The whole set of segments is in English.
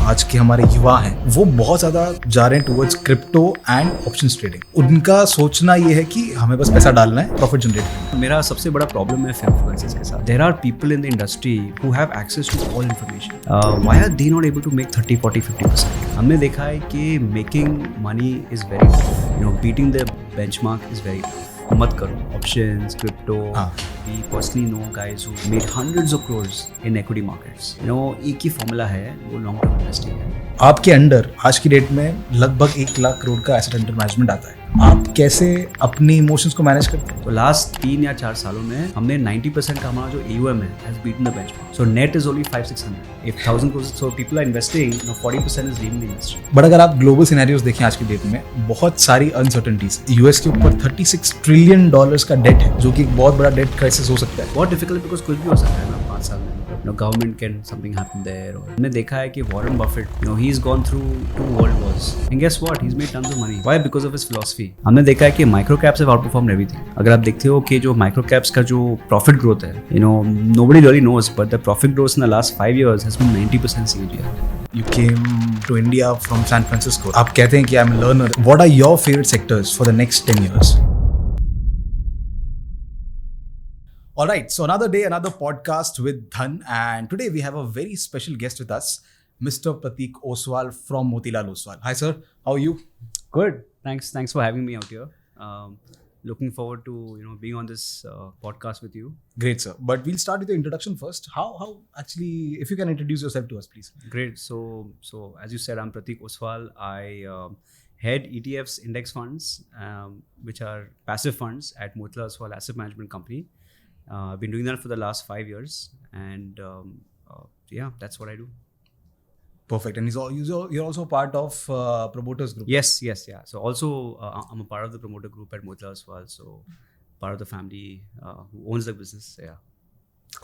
आज के हमारे युवा हैं वो बहुत ज़्यादा जा रहे हैं towards crypto and options trading. उनका सोचना ये है कि हमें बस पैसा डालना है, प्रॉफिट जनरेट करना है। मेरा सबसे बड़ा प्रॉब्लम है इन्फ्लुएंसर्स के साथ। There are people in the industry who have access to all information. Why are they not able to make 30, 40, 50%? हमने देखा है कि making money is very tough, beating the benchmark is very tough. मत करो options, crypto. We personally know guys who made hundreds of crores in equity markets. एक ही formula है, वो long term investing है। आपके अंडर आज की डेट में लगभग 1 लाख करोड़ का एसेट अंडर मैनेजमेंट आता है। आप कैसे अपनी इमोशंस को मैनेज करते हैं? तो लास्ट 3 या 4 सालों में हमने 90% का हमारा जो AUM है has beaten the benchmark. So net is only 500-600. If 1,000 crores, so people are investing, 40% is leaving the industry. But अगर आप ग्लोबल सिनेरियोस देखें आज की डेट में, बहुत सारी अनसर्टेनिटीज। यूएस के ऊपर $36 ट्रिलियन का डेट है, जो कि एक बहुत बड़ा डेट क्राइसिस हो सकता है। बहुत डिफिकल्ट, बिकॉज कुछ भी हो सकता है ना 5 साल में। Government can something happen there. हमने देखा है कि Warren Buffett, he is gone through 2 world wars and guess what, he is made tons of money. Why? Because of his philosophy. हमने देखा है कि micro caps have outperformed everything. अगर आप देखते हो कि जो माइक्रो कैप्स का जो प्रॉफिट ग्रोथ है, nobody really knows, but the profit growth in the last 5 years has been 90% CAGR. You came to India from San Francisco. आप कहते हैं कि I'm a learner. What are your favorite sectors for the next 10 years? All right, so another day, another podcast with Dhan, and today we have a very special guest with us, Mr. Pratik Oswal from Motilal Oswal. Hi sir, how are you? Good. Thanks for having me out here. Looking forward to being on this podcast with you. Great sir, but we'll start with the introduction first. How actually, if you can introduce yourself to us, please. Great. So as you said, I'm Pratik Oswal. I head ETFs, index funds, which are passive funds at Motilal Oswal Asset Management Company. I've been doing that for the last 5 years, and yeah, that's what I do. Perfect. And you're also part of promoters group. Yes, yeah. So also I'm a part of the promoter group at Motilal Oswal, so part of the family who owns the business. Yeah.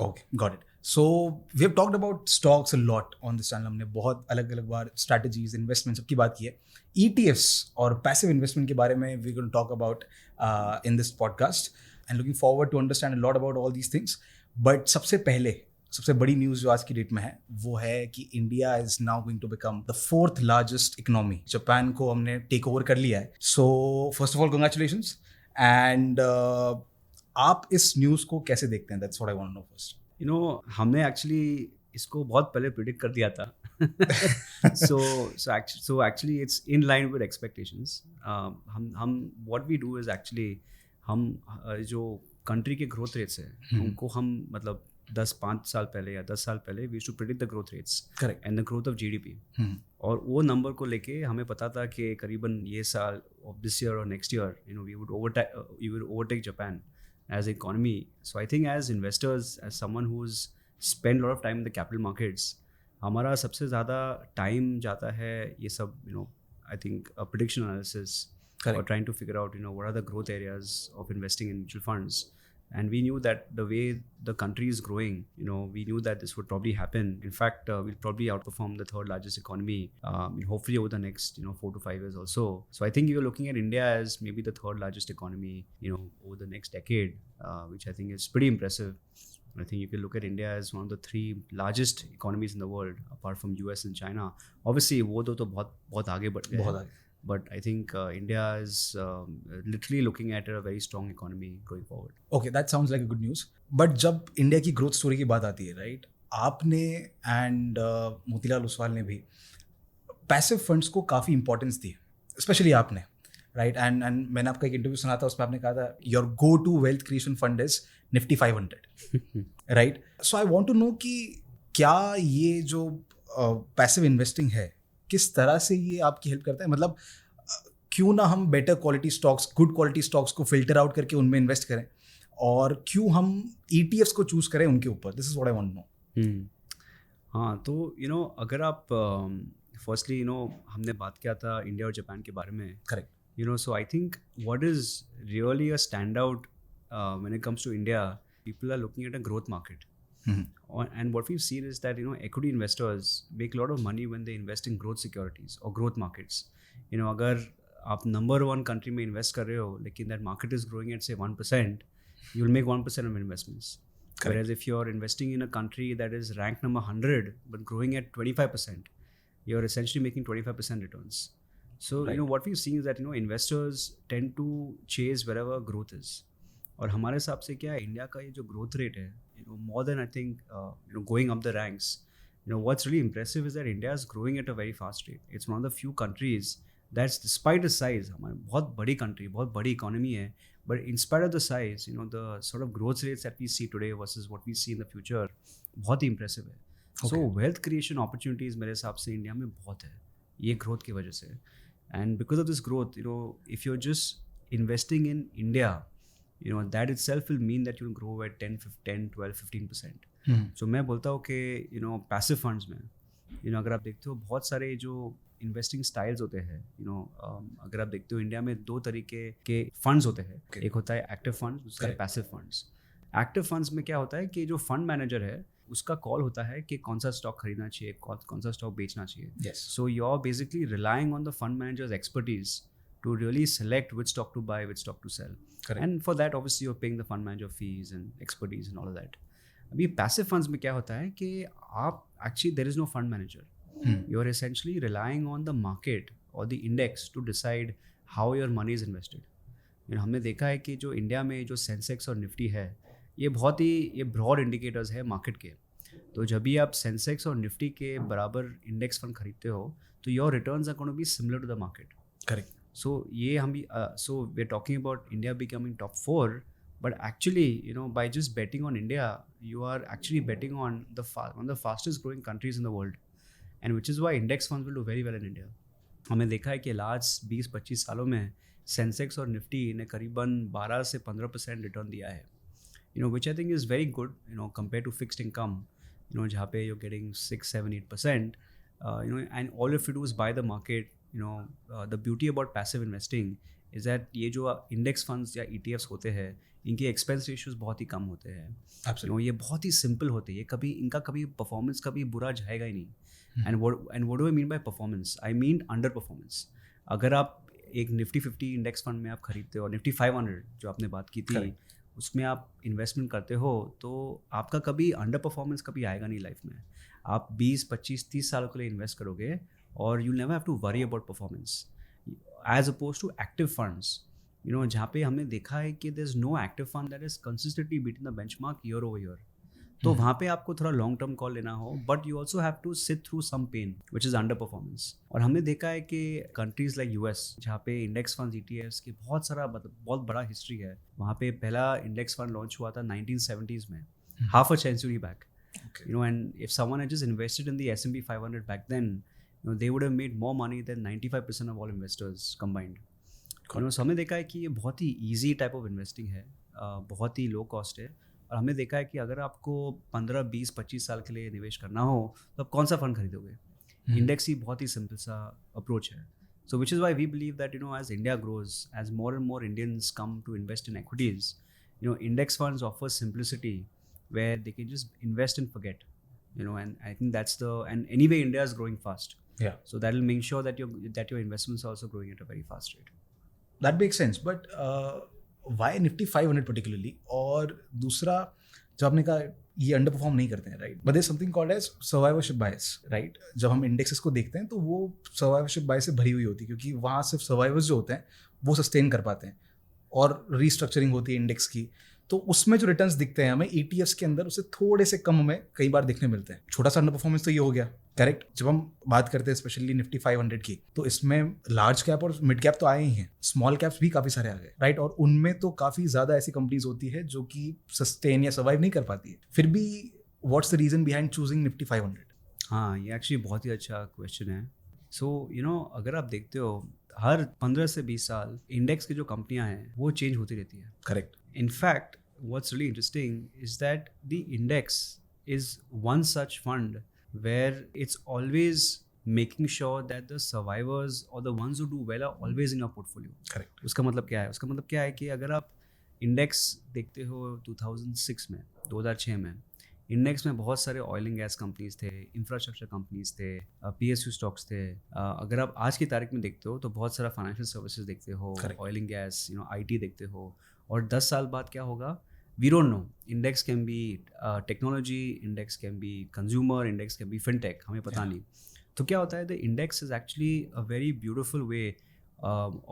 Okay, got it. So we have talked about stocks a lot on this channel. हमने बहुत अलग अलग बार strategies, investments सबकी बात की है। ETFs और passive investment के बारे में we're going to talk about in this podcast. And looking forward to understand a lot about all these things. But सबसे बड़ी न्यूज़ जो आज की डेट में है वो है कि India is now going to become the 4th largest economy. Japan को हमने टेक ओवर कर लिया है। So first of all congratulations. And आप इस न्यूज़ को कैसे देखते हैं? That's what I want to know first. हमने एक्चुअली इसको बहुत पहले प्रिडिक्ट कर दिया था। so actually it's in line with expectations. हम what we do is actually हम जो कंट्री के ग्रोथ रेट्स है उनको हम मतलब 5 साल पहले या 10 साल पहले we to predict the growth rates and the growth of GDP। और वो नंबर को लेके हमें पता था कि करीबन ये साल ऑफ दिस ईयर और next year we would overtake Japan as a economy. So I think as investors, as someone who is spend lot of time in the capital markets, हमारा सबसे ज़्यादा टाइम जाता है ये सब I think prediction analysis or trying to figure out what are the growth areas of investing in mutual funds. And we knew that the way the country is growing, we knew that this would probably happen. In fact, we'll probably outperform the 3rd largest economy, hopefully over the next 4 to 5 years also. So I think you're looking at India as maybe the 3rd largest economy over the next decade, which I think is pretty impressive. I think you can look at India as one of the 3 largest economies in the world, apart from US and China. Obviously वो तो बहुत आगे बढ़ गए हैं। But I think India is literally looking at a very strong economy going forward. Okay, that sounds like a good news. But जब India की growth story की बात आती है, राइट, आपने एंड मोतीलाल ओसवाल ने भी पैसिव फंड्स को काफ़ी इंपॉर्टेंस दी, स्पेशली आपने, राइट। एंड मैंने आपका एक इंटरव्यू सुना था, उसमें आपने कहा था your go to wealth creation fund is Nifty 500, right. So I want to know कि क्या ये जो पैसिव इन्वेस्टिंग है किस तरह से ये आपकी हेल्प करता है? मतलब क्यों ना हम better quality stocks, good quality stocks को फिल्टर आउट करके उनमें इन्वेस्ट करें, और क्यों हम ETFs को चूज करें उनके ऊपर? This is what I want to know. हाँ, तो अगर आप फर्स्टली हमने बात किया था इंडिया और जापान के बारे में, correct. So I think what is really a stand out when it comes to India, people are looking at a growth market. And what we've seen is that equity investors make a lot of money when they invest in growth securities or growth markets. अगर आप number 1 country में invest कर रहे हो लेकिन that market is growing at say 1%, you'll make 1% of investments. Correct. Whereas if you're investing in a country that is ranked number 100 but growing at 25%, you're essentially making 25% returns. So Right. what we've seen is that investors tend to chase wherever growth is. और हमारे हिसाब से क्या है, India का ये जो growth rate है, more than I think going up the ranks, what's really impressive is that India is growing at a very fast rate. It's one of the few countries that's, despite the size, हमारी बहुत बड़ी country, बहुत बड़ी economy है, but in spite of the size, the sort of growth rates that we see today versus what we see in the future, बहुत ही impressive है. So Okay. wealth creation opportunities मेरे हिसाब से इंडिया में बहुत है, ये growth की वजह से. And because of this growth, if you're just investing in India, that itself will mean that you'll grow at 10, 12, 15%. So मैं बोलता हूँ कि पैसिव फंड्स में अगर आप देखते हो बहुत सारे जो इन्वेस्टिंग स्टाइल्स होते हैं, अगर आप देखते हो इंडिया में 2 तरीके के फंड्स होते हैं. Okay. एक होता है एक्टिव फंड्स, दूसरा है Correct. Passive funds. Active funds में क्या होता है कि जो फंड मैनेजर है उसका कॉल होता है कि कौन सा स्टॉक खरीदना चाहिए, कौन सा स्टॉक बेचना चाहिए. Yes. So you're basically relying on the fund manager's expertise to really select which stock to buy, which stock to sell. Correct. And for that, obviously, you're paying the fund manager fees and expertise and all of that. अभी passive funds में क्या होता है कि आप actually there is no fund manager. You're essentially relying on the market or the index to decide how your money is invested. हमने देखा है कि जो इंडिया में जो सेंसेक्स और निफ्टी है, ये ब्रॉड इंडिकेटर्स है मार्केट के. तो जब भी आप सेंसेक्स और निफ्टी के बराबर इंडेक्स फंड खरीदते हो तो your returns are going to be similar to the market. Correct. So ये हम भी so we are talking about India becoming top 4, but actually by just betting on India you are actually betting on one of the fastest growing countries in the world, and which is why index funds will do very well in India. हमने देखा है कि last 20-25 सालों में Sensex और Nifty ने करीबन 12 से 15% रिटर्न दिया है, which I think is very good compare to fixed income, जहाँ पे you're getting 6, 7, 8%, and all you have to do is buy the market. The beauty about passive investing is that ये जो index funds या ETFs होते हैं इनके expense ratios बहुत ही कम होते हैं. Absolutely. ये बहुत ही simple होते हैं, ये इनका कभी performance कभी बुरा जाएगा ही नहीं. And what do I mean by performance? I mean underperformance. अगर आप एक निफ्टी 50 इंडेक्स फंड में आप खरीदते हो, निफ्टी 500 जो आपने बात की थी, Correct. उसमें आप इन्वेस्टमेंट करते हो तो आपका कभी अंडर परफॉर्मेंस कभी आएगा नहीं लाइफ में. आप 20, 25, 30 सालों के लिए इन्वेस्ट करोगे और you never have to worry about performance as oppose to active funds, जहाँ पे हमने देखा है कि there is no active fund that is consistently beating the benchmark year over year. तो वहाँ पे आपको थोड़ा लॉन्ग टर्म कॉल लेना हो, but you also have to sit through some pain which is underperformance. और हमने देखा है कि कंट्रीज लाइक US जहाँ पे इंडेक्स फंड ETFs की बहुत बड़ा हिस्ट्री है. वहाँ पे पहला इंडेक्स फंड लॉन्च हुआ था 1970s में, half a century back. Okay. And if someone had just invested in the S&P 500 back then, they would have made more money than 95% of all investors combined. So हमने देखा है कि ये बहुत ही easy type of investing है, बहुत ही low cost है. और हमने देखा है कि अगर आपको 15, 20, 25 साल के लिए निवेश करना हो तो आप कौन सा फंड खरीदोगे. इंडेक्स ही बहुत ही सिंपल सा अप्रोच है. So which is why we believe that as India grows, as more and more Indians come to invest in equities, index funds offer simplicity where they can just invest and forget, and I think that's and anyway India is growing fast. Yeah. So that will make sure that your investments are also growing at a very fast rate. That makes sense, but why Nifty 500 particularly? और दूसरा जब आपने कहा ये under perform नहीं करते हैं, right, but there something called as survivorship bias, right. जब हम इंडेक्सेस को देखते हैं तो वो सर्वाइवरशिप बायस से भरी हुई होती है, क्योंकि वहाँ सिर्फ सर्वाइवर्स जो होते हैं वो सस्टेन कर पाते हैं और रीस्ट्रक्चरिंग होती है इंडेक्स की. तो उसमें जो रिटर्न्स दिखते हैं हमें ETFs के अंदर उससे थोड़े से कम हमें कई बार दिखने मिलते हैं. छोटा सा अंडर परफॉर्मेंस तो ये हो गया, करेक्ट. जब हम बात करते हैं स्पेशली निफ्टी 500 की, तो इसमें लार्ज कैप और मिड कैप तो आए ही हैं, स्मॉल कैप्स भी काफ़ी सारे आ गए, राइट. और उनमें तो काफ़ी ज़्यादा ऐसी कंपनीज होती है जो कि सस्टेन या सर्वाइव नहीं कर पाती है. फिर भी what's the reason behind choosing Nifty 500? हाँ, ये एक्चुअली बहुत ही अच्छा क्वेश्चन है. सो अगर आप देखते हो हर 15 से 20 साल इंडेक्स की जो कंपनियां हैं वो चेंज होती रहती है. Correct. In fact, what's really interesting is that the index is one such fund where it's always making sure that the survivors or the ones who do well are always in your portfolio. Correct. उसका मतलब क्या है? उसका मतलब क्या है कि अगर आप इंडेक्स देखते हो 2006 में, 2006 में इंडेक्स में बहुत सारे ऑयल एंड गैस कंपनीज थे, इंफ्रास्ट्रक्चर कंपनीज थे, PSU स्टॉक्स थे. अगर आप आज की तारीख में देखते हो तो बहुत सारा फाइनेंशियल सर्विसेज देखते हो, ऑयल एंड गैस, IT देखते हो. और 10 साल बाद क्या होगा we don't know. Index can be technology, index can be consumer, index can be fintech, हमें पता नहीं. तो क्या होता है, the index is actually a very beautiful way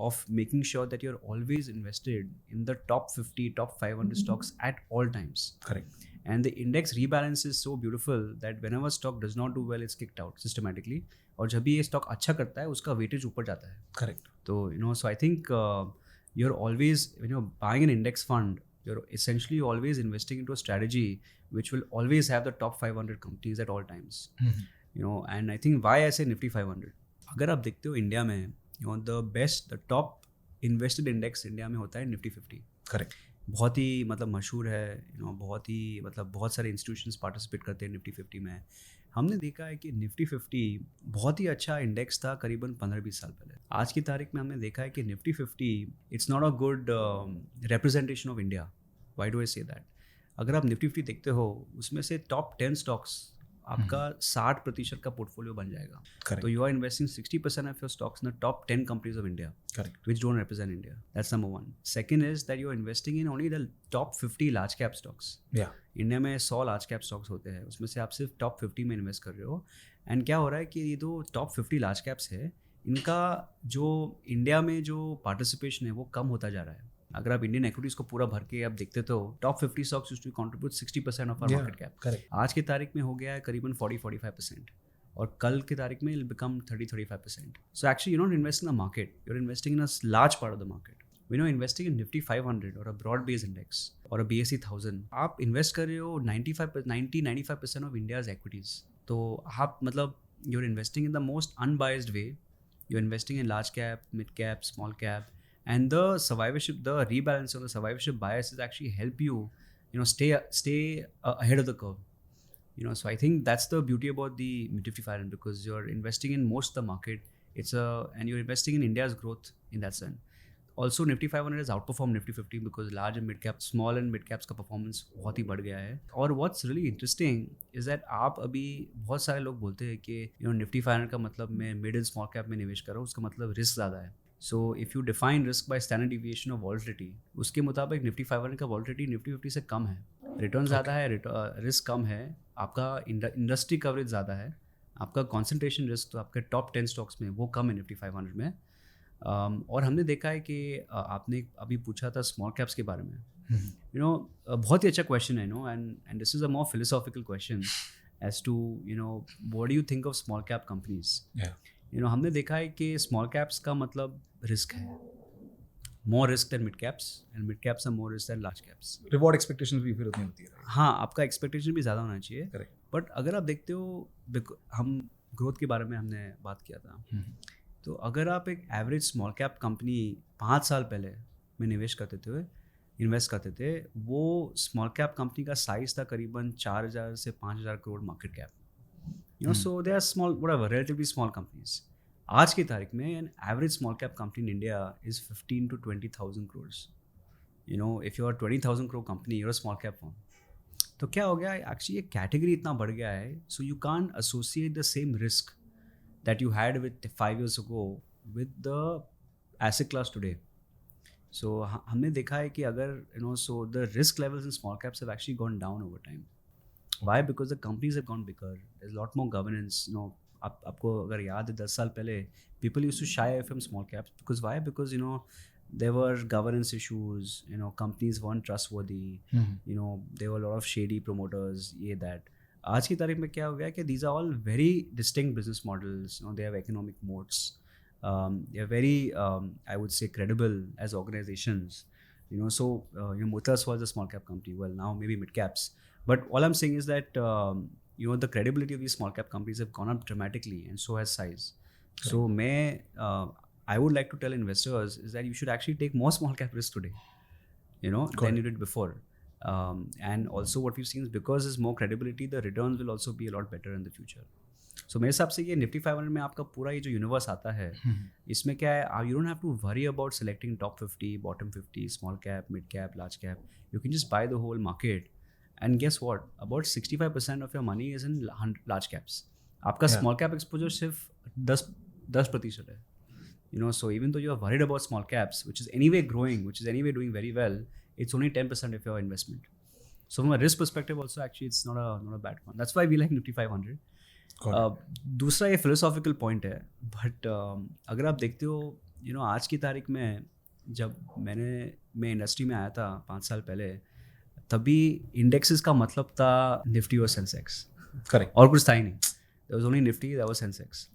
of making sure that you're always invested in the top 50, top 500 stocks at all times. Correct. And the index rebalance is so beautiful that whenever stock does not do well, it's kicked out systematically. और जब भी ये stock अच्छा करता है, उसका weightage ऊपर जाता है. Correct. तो so I think you're always, when you're buying an index fund, you're essentially always investing into a strategy which will always have the top 500 companies at all times. Mm-hmm. And I think why I say Nifty 500. अगर आप देखते हो India में, the top invested index India में होता है Nifty 50. Correct. बहुत ही मतलब मशहूर है, बहुत ही मतलब बहुत सारे इंस्टीट्यूशंस पार्टिसिपेट करते हैं निफ्टी 50 में. हमने देखा है कि निफ्टी 50 बहुत ही अच्छा इंडेक्स था करीबन 15-20 साल पहले. आज की तारीख में हमने देखा है कि Nifty 50 it's not a good representation of India. Why do I say that? अगर आप निफ्टी 50 देखते हो, उसमें से टॉप 10 स्टॉक्स आपका 60% का पोर्टफोलियो बन जाएगा. Correct. तो you are investing 60% of your stocks in the top 10 companies of India. Correct. Which don't represent India. That's number one. Second is that you're investing in only the top 50 large cap stocks. Yeah. India में 100 large cap stocks होते हैं, उसमें से आप सिर्फ top 50 में invest कर रहे हो. एंड क्या हो रहा है कि ये जो टॉप 50 लार्ज कैप्स है, इनका जो इंडिया में जो पार्टिसिपेशन है वो कम होता जा रहा है. अगर आप इंडियन एक्विटीज को पूरा भर के आप देखते तो top 50 stocks used to contribute 60% of our market cap. Correct. आज की तारीख में हो गया है करीबन 40-45%, और कल की तारीख में it become 30-35%. So actually you not investing in the market, you are investing in a large part of the market. When you're investing in Nifty 500 or a broad-based index or a BSE 1000, आप invest कर रहे हो 90-95% of India's equities. तो आप मतलब you're investing in the most unbiased way. You're investing in large cap, mid cap, small cap, and the survivorship, the rebalance of the survivorship bias is actually help you, stay ahead of the curve. So I think that's the beauty about the Nifty 500, because you're investing in most of the market. And you're investing in India's growth in that sense. Also, Nifty 500 has outperformed Nifty 50 because large and mid cap, small and mid caps का performance बहुत ही बढ़ गया है. और what's really interesting is that आप अभी बहुत सारे लोग बोलते हैं कि Nifty 500 का मतलब मैं mid and small cap में निवेश कर रहा हूँ, उसका मतलब रिस्क ज़्यादा है. So if you define risk by standard deviation of volatility, उसके मुताबिक Nifty 500 का volatility Nifty 50 से कम है. रिटर्न ज़्यादा है, रिस्क कम है, आपका इंडस्ट्री कवरेज ज़्यादा है, आपका कॉन्सेंट्रेशन रिस्क तो आपके टॉप 10 स्टॉक्स में वो कम है निफ्टी 500 में. और हमने देखा है कि आपने अभी पूछा था स्मॉल कैप्स के बारे में. बहुत ही अच्छा क्वेश्चन है, and this is a more philosophical question as to what do you think of small cap companies. हमने देखा है कि स्मॉल कैप्स का मतलब रिस्क है, more risk than mid caps, and mid caps are more risk than large caps. Reward expectations भी फिर उतनी होती है. हाँ, आपका एक्सपेक्टेशन भी ज़्यादा होना चाहिए. करेक्ट. बट अगर आप देखते हो, हम ग्रोथ के बारे में हमने बात किया था, तो अगर आप एक एवरेज स्मॉल कैप कंपनी 5 साल पहले में इन्वेस्ट करते थे, वो स्मॉल कैप कंपनी का साइज था करीबन 4,000 से 5,000 crore market cap. So they are small, whatever, relatively small companies. आज की तारीख में an average small cap company in India is 15 to 20,000 crores. If you are 20,000 crore company, you're a small cap firm. तो क्या हो गया, एक्चुअली ये category इतना बढ़ गया है, so you can't associate the same risk that you had with 5 years ago with the asset class today. So हमने देखा है कि अगर so the risk levels in small caps have actually gone down over time. Why? Because the companies have gone bigger. There's a lot more governance. आपको अगर याद है 10 साल पहले people used to shy away from small caps because why? Because there were governance issues. Companies weren't trustworthy. There were a lot of shady promoters. that. आज की तारीख में क्या हो गया कि these are all very distinct business models. They have economic moats. They are very, I would say, credible as organizations. So Motilal was a small cap company. Well, now maybe mid caps. But all I'm saying is that the credibility of these small cap companies have gone up dramatically, and so has size. Right. So I would like to tell investors is that you should actually take more small cap risk today, than you did before. And also what we've seen is because there's more credibility, the returns will also be a lot better in the future. So मेरे हिसाब से ये Nifty 500 में आपका पूरा ये जो universe आता है, इसमें क्या है, you don't have to worry about selecting top 50, bottom 50, small cap, mid cap, large cap. You can just buy the whole market, and guess what? About 65% of your money is in large caps. आपका small cap exposure सिर्फ 10% है. So even though you are worried about small caps, which is anyway growing, which is anyway doing very well, it's only 10% of your investment. So from a risk perspective also, actually it's not a bad one. That's why we like Nifty 500. दूसरा ये philosophical point है, but अगर आप देखते हो आज की तारीख में, जब मैं इंडस्ट्री में आया था 5 साल पहले, तभी इंडेक्सेस का मतलब था निफ्टी और सेंसेक्स, करेक्ट, और कुछ था ही नहीं. There was only Nifty, there was Sensex.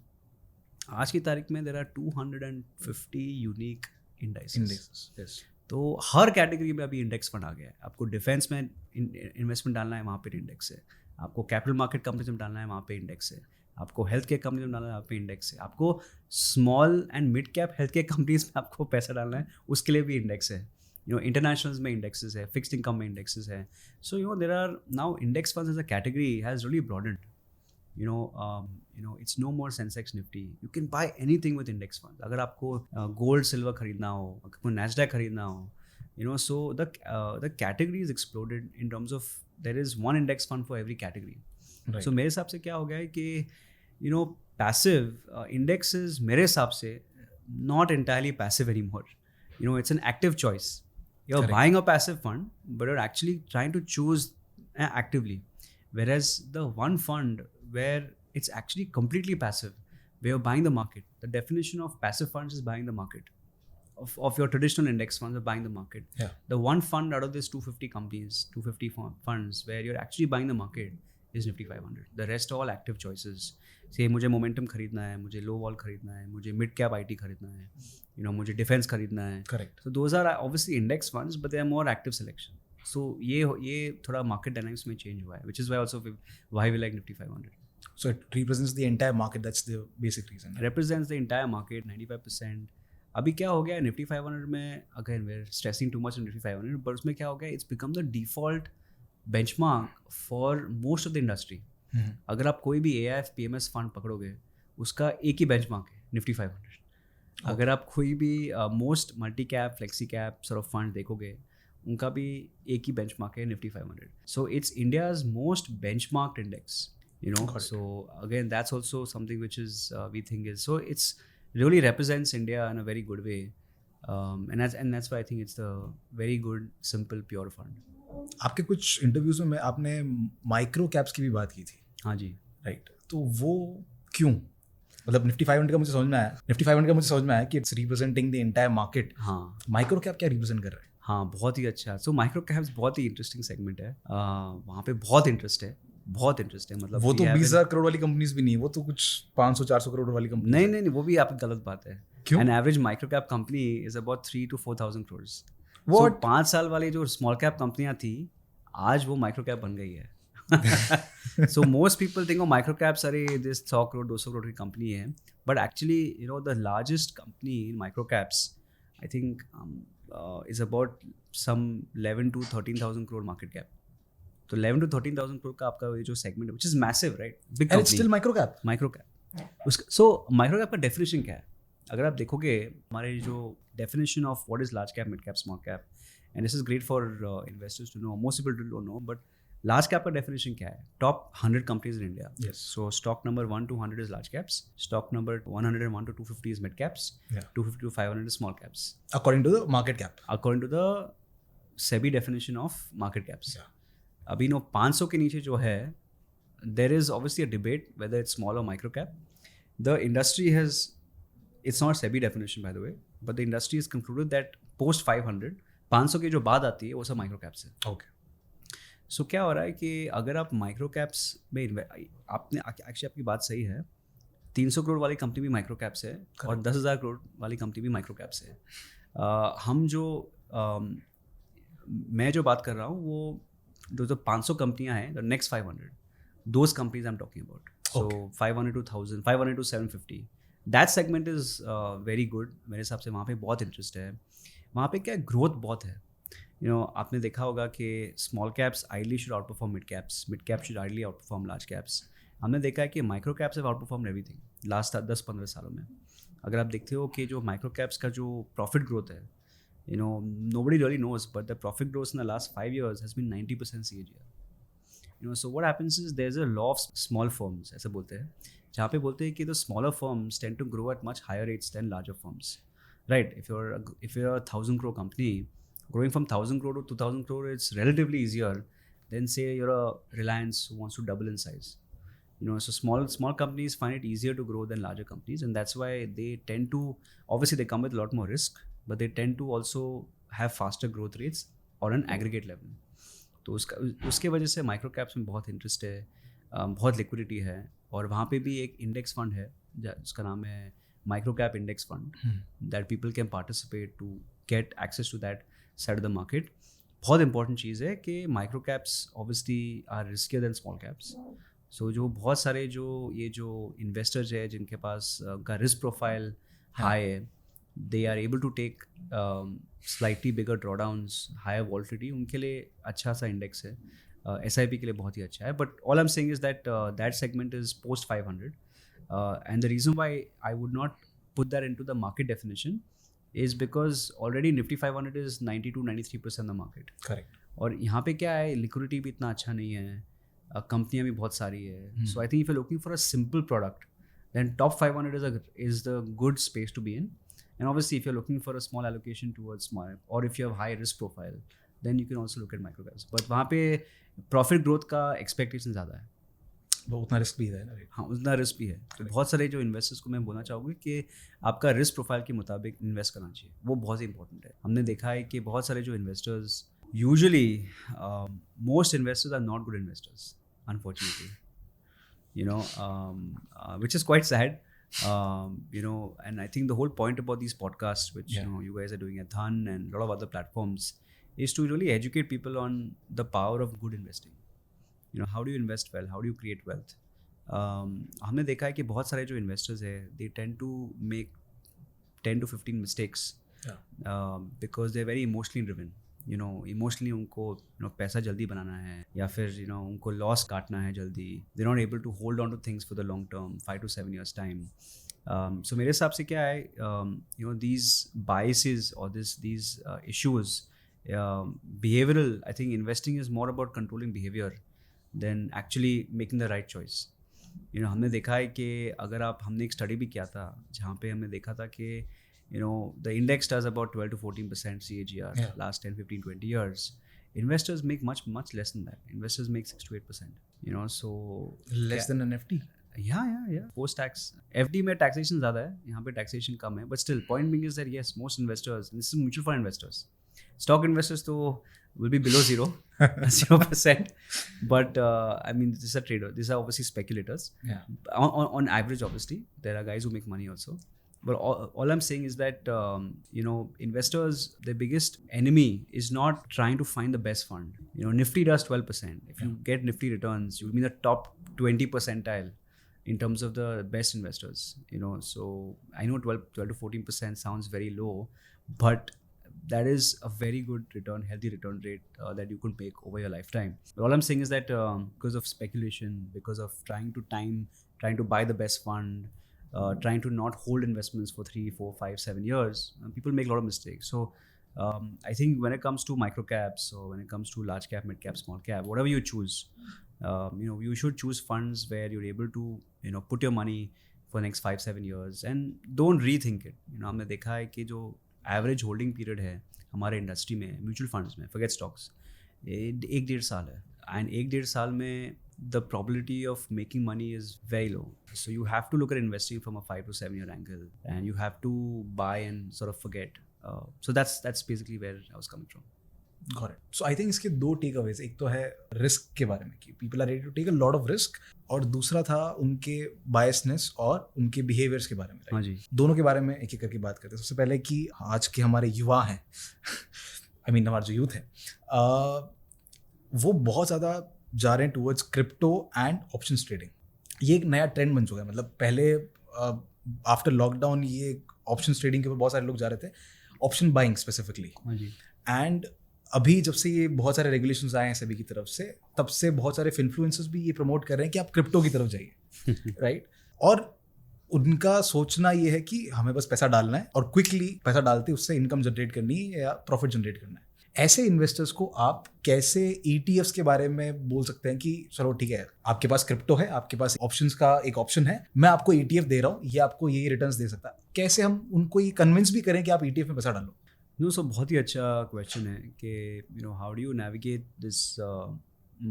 आज की तारीख में there are 250 unique indexes. Yes, तो हर कैटेगरी में अभी इंडेक्स फंड आ गया है. आपको डिफेंस में इन्वेस्टमेंट डालना है, वहाँ पे इंडेक्स है. आपको कैपिटल मार्केट कंपनी में डालना है, वहाँ पे इंडेक्स है. आपको हेल्थ केयर कंपनी में डालना है, वहाँ पे इंडेक्स है. आपको small and mid cap health care companies में आपको पैसा डालना है, उसके लिए भी इंडेक्स है. इंटरनेशनल्स में इंडेक्सेस है, फिक्स्ड इनकम में इंडेक्सेस है. So there are now index funds as a category has really broadened. It's no more Sensex Nifty. You can buy anything with index funds. अगर आपको gold silver खरीदना हो, आपको Nasdaq खरीदना हो, so the category is exploded in terms of there is one index fund for every category. Right. So मेरे हिसाब से क्या हो गया है कि passive index is मेरे हिसाब से not entirely passive anymore. It's an active choice. You're Correct. buying a passive fund, but you're actually trying to choose actively. Whereas the one fund where it's actually completely passive, where you're buying the market. The definition of passive funds is buying the market. Of your traditional index funds are buying the market. Yeah. The one fund out of these 250 companies, 250 funds, where you're actually buying the market is Nifty 500. The rest are all active choices. Say मुझे momentum खरीदना है, मुझे low vol खरीदना है, मुझे mid cap IT खरीदना है, मुझे defense खरीदना है. Correct. So those are obviously index funds, but they are more active selection. So ये थोड़ा market dynamics में change हुआ है, which is why also why we like Nifty 500. So it represents the entire market. That's the basic reason. Represents the entire market 95%. अभी क्या हो गया है Nifty 500 में, again we're stressing too much on Nifty 500, but उसमें क्या हो गया, it's become the default benchmark for most of the industry. अगर आप कोई भी AIF PMS फंड पकड़ोगे, उसका एक ही बेंचमार्क है Nifty 500. अगर आप कोई भी most multi cap flexi cap sort of fund देखोगे, उनका भी एक ही बेंचमार्क है Nifty 500. So it's India's most benchmarked index. So again that's also something which is we think is, so it's really represents India in a very good way, and that's why I think it's the very good simple pure fund. आपके कुछ interviews में आपने micro caps की भी बात की थी. हाँ जी. राइट, तो वो क्यों? मतलब Nifty 500 का मुझे समझ में आया कि it's representing the entire market. हाँ, माइक्रो कैप क्या रिप्रेजेंट कर रहा है? हाँ, बहुत ही अच्छा. सो माइक्रो कैप्स बहुत ही इंटरेस्टिंग सेगमेंट है. वहाँ पे बहुत इंटरेस्ट है. मतलब वो तो 20,000 करोड़ वाली कंपनीज भी नहीं है, वो तो कुछ 500-400 करोड़ वाली कंपनी. नहीं, वो भी आपकी गलत बात है. क्यों? An average micro cap company is about 3 to 4,000 crores. What? So 5 साल वाली जो स्मॉल कैप कंपनियां थी, आज वो माइक्रो कैप बन गई है. So most people think of micro caps, अरे this 100 crore 200 crore की कंपनी है, but actually the largest company in micro caps I think is about some 11 to 13,000 crore market cap. तो 11 to 13,000 crore का आपका ये जो सेगमेंट है, which is massive, right? Big And it's company. still micro cap. Micro cap. So micro cap का definition क्या है? अगर आप देखोगे हमारे जो definition of what is large cap, mid cap, small cap, and this is great for investors to know, most people don't know, but large cap का definition क्या है? Top 100 companies in India. Yes. So stock number 1 to 100 is large caps, stock number 101 to 250 is mid caps, Yeah. 250 to 500 is small caps, According to the market cap. According to the SEBI definition of market caps. Yeah. अभी 500 के नीचे जो है, there is obviously a debate whether it's small or micro cap. The industry has, it's not SEBI definition by the way, but the industry has concluded that post 500 की जो बात आती है वो सब माइक्रो कैप्स है. Okay. सो क्या हो रहा है कि अगर आप माइक्रो कैप्स में आपने एक्चुअली आपकी बात सही है, 300 करोड़ वाली कंपनी भी माइक्रो कैप्स है और 10,000 करोड़ वाली कंपनी भी माइक्रो कैप्स है. हम जो मैं जो बात कर रहा हूँ वो जो 500 कंपनियां हैं, the next 500, those companies I am talking about. So 500 to 1,000, 500 to 750, that segment is very good. मेरे हिसाब से वहाँ पे बहुत इंटरेस्ट है. वहाँ पे क्या ग्रोथ बहुत है. आपने देखा होगा कि small caps ideally should out perform mid cap should ideally out perform large caps. हमने देखा है कि micro caps have out perform everything last 10-15 सालों में. अगर आप देखते हो कि जो माइक्रो कैप्स का जो प्रॉफिट ग्रोथ है, nobody really knows, but the profit growth in the last 5 years has been 90% CAGR. So what happens is there's a law of small firms, ऐसा बोलते हैं, जहाँ पे बोलते हैं कि the smaller firms tend to grow at much higher rates than larger firms, right? If you're a 1,000 crore company, growing from 1,000 crore to 2,000 crore, it's relatively easier than say you're a Reliance who wants to double in size. You know, so small companies find it easier to grow than larger companies, and that's why they tend to, obviously they come with a lot more risk, but they tend to also have faster growth rates on an aggregate level. तो उसके वजह से micro caps में बहुत interest है, बहुत liquidity है, और वहाँ पे भी एक इंडेक्स फंड है जिसका नाम है micro cap index fund, that people can participate to get access to that side of the market. बहुत इंपॉर्टेंट चीज़ है कि micro caps obviously are riskier than small caps. So जो बहुत सारे जो इन्वेस्टर्स है जिनके पास का रिस्क प्रोफाइल हाई है, they are able to take slightly bigger drawdowns, higher volatility, उनके लिए अच्छा सा इंडेक्स है. SIP के लिए बहुत ही अच्छा है. But all I am saying is that that segment is post 500, and the reason why I would not put that into the market definition is because already Nifty 500 is 92-93% the market. Correct. और यहाँ पे क्या है, liquidity भी इतना अच्छा नहीं है, कंपनियाँ भी बहुत सारी है. So I think if you looking for a simple product then top 500 is the good space to be in. And obviously if you're looking for a small allocation towards small, or if you have high risk profile, then you can also look at micro caps. But वहाँ पे profit growth का expectation ज़्यादा है, वो उतना risk भी है ना. हाँ, उतना रिस्क भी है. तो बहुत सारे जो इन्वेस्टर्स को मैं बोलना चाहूँगी कि आपका रिस्क प्रोफाइल के मुताबिक इन्वेस्ट करना चाहिए, वो बहुत ही इंपॉर्टेंट है. हमने देखा है कि बहुत सारे जो investors, usually most investors are not good investors, unfortunately, you know, which is quite sad. You know, and I think the whole point about these podcasts, which you know you guys are doing at Dhan and a lot of other platforms, is to really educate people on the power of good investing. You know, how do you invest well? How do you create wealth? हमने देखा है कि बहुत सारे जो investors हैं, they tend to make 10 to 15 mistakes because they're very emotionally driven. You know, emotionally उनको पैसा जल्दी बनाना है, या फिर उनको लॉस काटना है जल्दी. They're not able to hold on to things for the long term, 5 to 7 years time. So मेरे हिसाब से क्या है, these biases or these issues, behavioral, I think investing is more about controlling behavior than actually making the right choice. हमने देखा है कि अगर हमने एक स्टडी भी किया था जहाँ पे हमने देखा था कि the index does about 12 to 14% CAGR last 10, 15, 20 years. Investors make much less than that. Investors make 6 to 8%. So less than an FD. Yeah. Post tax FD में taxation ज़्यादा है, यहाँ पे taxation कम है. But still, point being is that yes, most investors, and this is mutual fund investors, stock investors तो will be below 0%. But I mean, this is a trader. These are obviously speculators. Yeah. On average, obviously, there are guys who make money also. But all I'm saying is that, investors, their biggest enemy is not trying to find the best fund. Nifty does 12%. If you get Nifty returns, you'll be in the top 20 percentile in terms of the best investors. So I know 12 to 14% sounds very low, but that is a very good return, healthy return rate that you could make over your lifetime. But all I'm saying is that because of speculation, because of trying to buy the best fund, trying to not hold investments for 3, 4, 5, 7 years, people make a lot of mistakes. So I think when it comes to micro caps, or when it comes to large cap, mid cap, small cap, whatever you choose, you should choose funds where you're able to put your money for the next 5-7 years and don't rethink it. हमने देखा है कि जो average holding period है हमारे industry में, mutual funds में, forget stocks, 1-1.5 साल है. एंड 1-1.5 साल में the probability of making money is very low. So you have to look at investing from a 5 to 7 year angle, and you have to buy and sort of forget. So that's basically where I was coming from. Got it. So I think इसके 2 takeaways, एक तो है risk के बारे में कि people are ready to take a lot of risk, और दूसरा था उनके biasness और उनके behaviors के बारे में. हाँ जी. दोनों के बारे में एक एक करके बात करते हैं. सबसे पहले कि आज के हमारे युवा हैं, I mean हमारा जो यूथ है, वो बहुत ज़्यादा जा रहे हैं towards crypto and options trading. ये एक नया ट्रेंड बन चुका है. मतलब पहले आफ्टर लॉकडाउन ये ऑप्शंस ट्रेडिंग के ऊपर बहुत सारे लोग जा रहे थे, ऑप्शन बाइंग स्पेसिफिकली. एंड अभी जब से ये बहुत सारे रेगुलेशंस आए हैं सभी की तरफ से, तब से बहुत सारे इन्फ्लुएंसर्स भी ये प्रमोट कर रहे हैं कि आप क्रिप्टो की तरफ जाइए. राइट. और उनका सोचना ये है कि हमें बस पैसा डालना है और क्विकली पैसा डालते उससे इनकम जनरेट करनी है या प्रॉफिट जनरेट करना है. ऐसे इन्वेस्टर्स को आप कैसे ETFs के बारे में बोल सकते हैं कि चलो ठीक है, आपके पास क्रिप्टो है, आपके पास ऑप्शंस का एक ऑप्शन है, मैं आपको ETF दे रहा हूँ, ये आपको ये रिटर्न्स दे सकता है. कैसे हम उनको ये कन्विंस भी करें कि आप ETF में पैसा डालो? सो बहुत ही अच्छा क्वेश्चन है कि how do you navigate this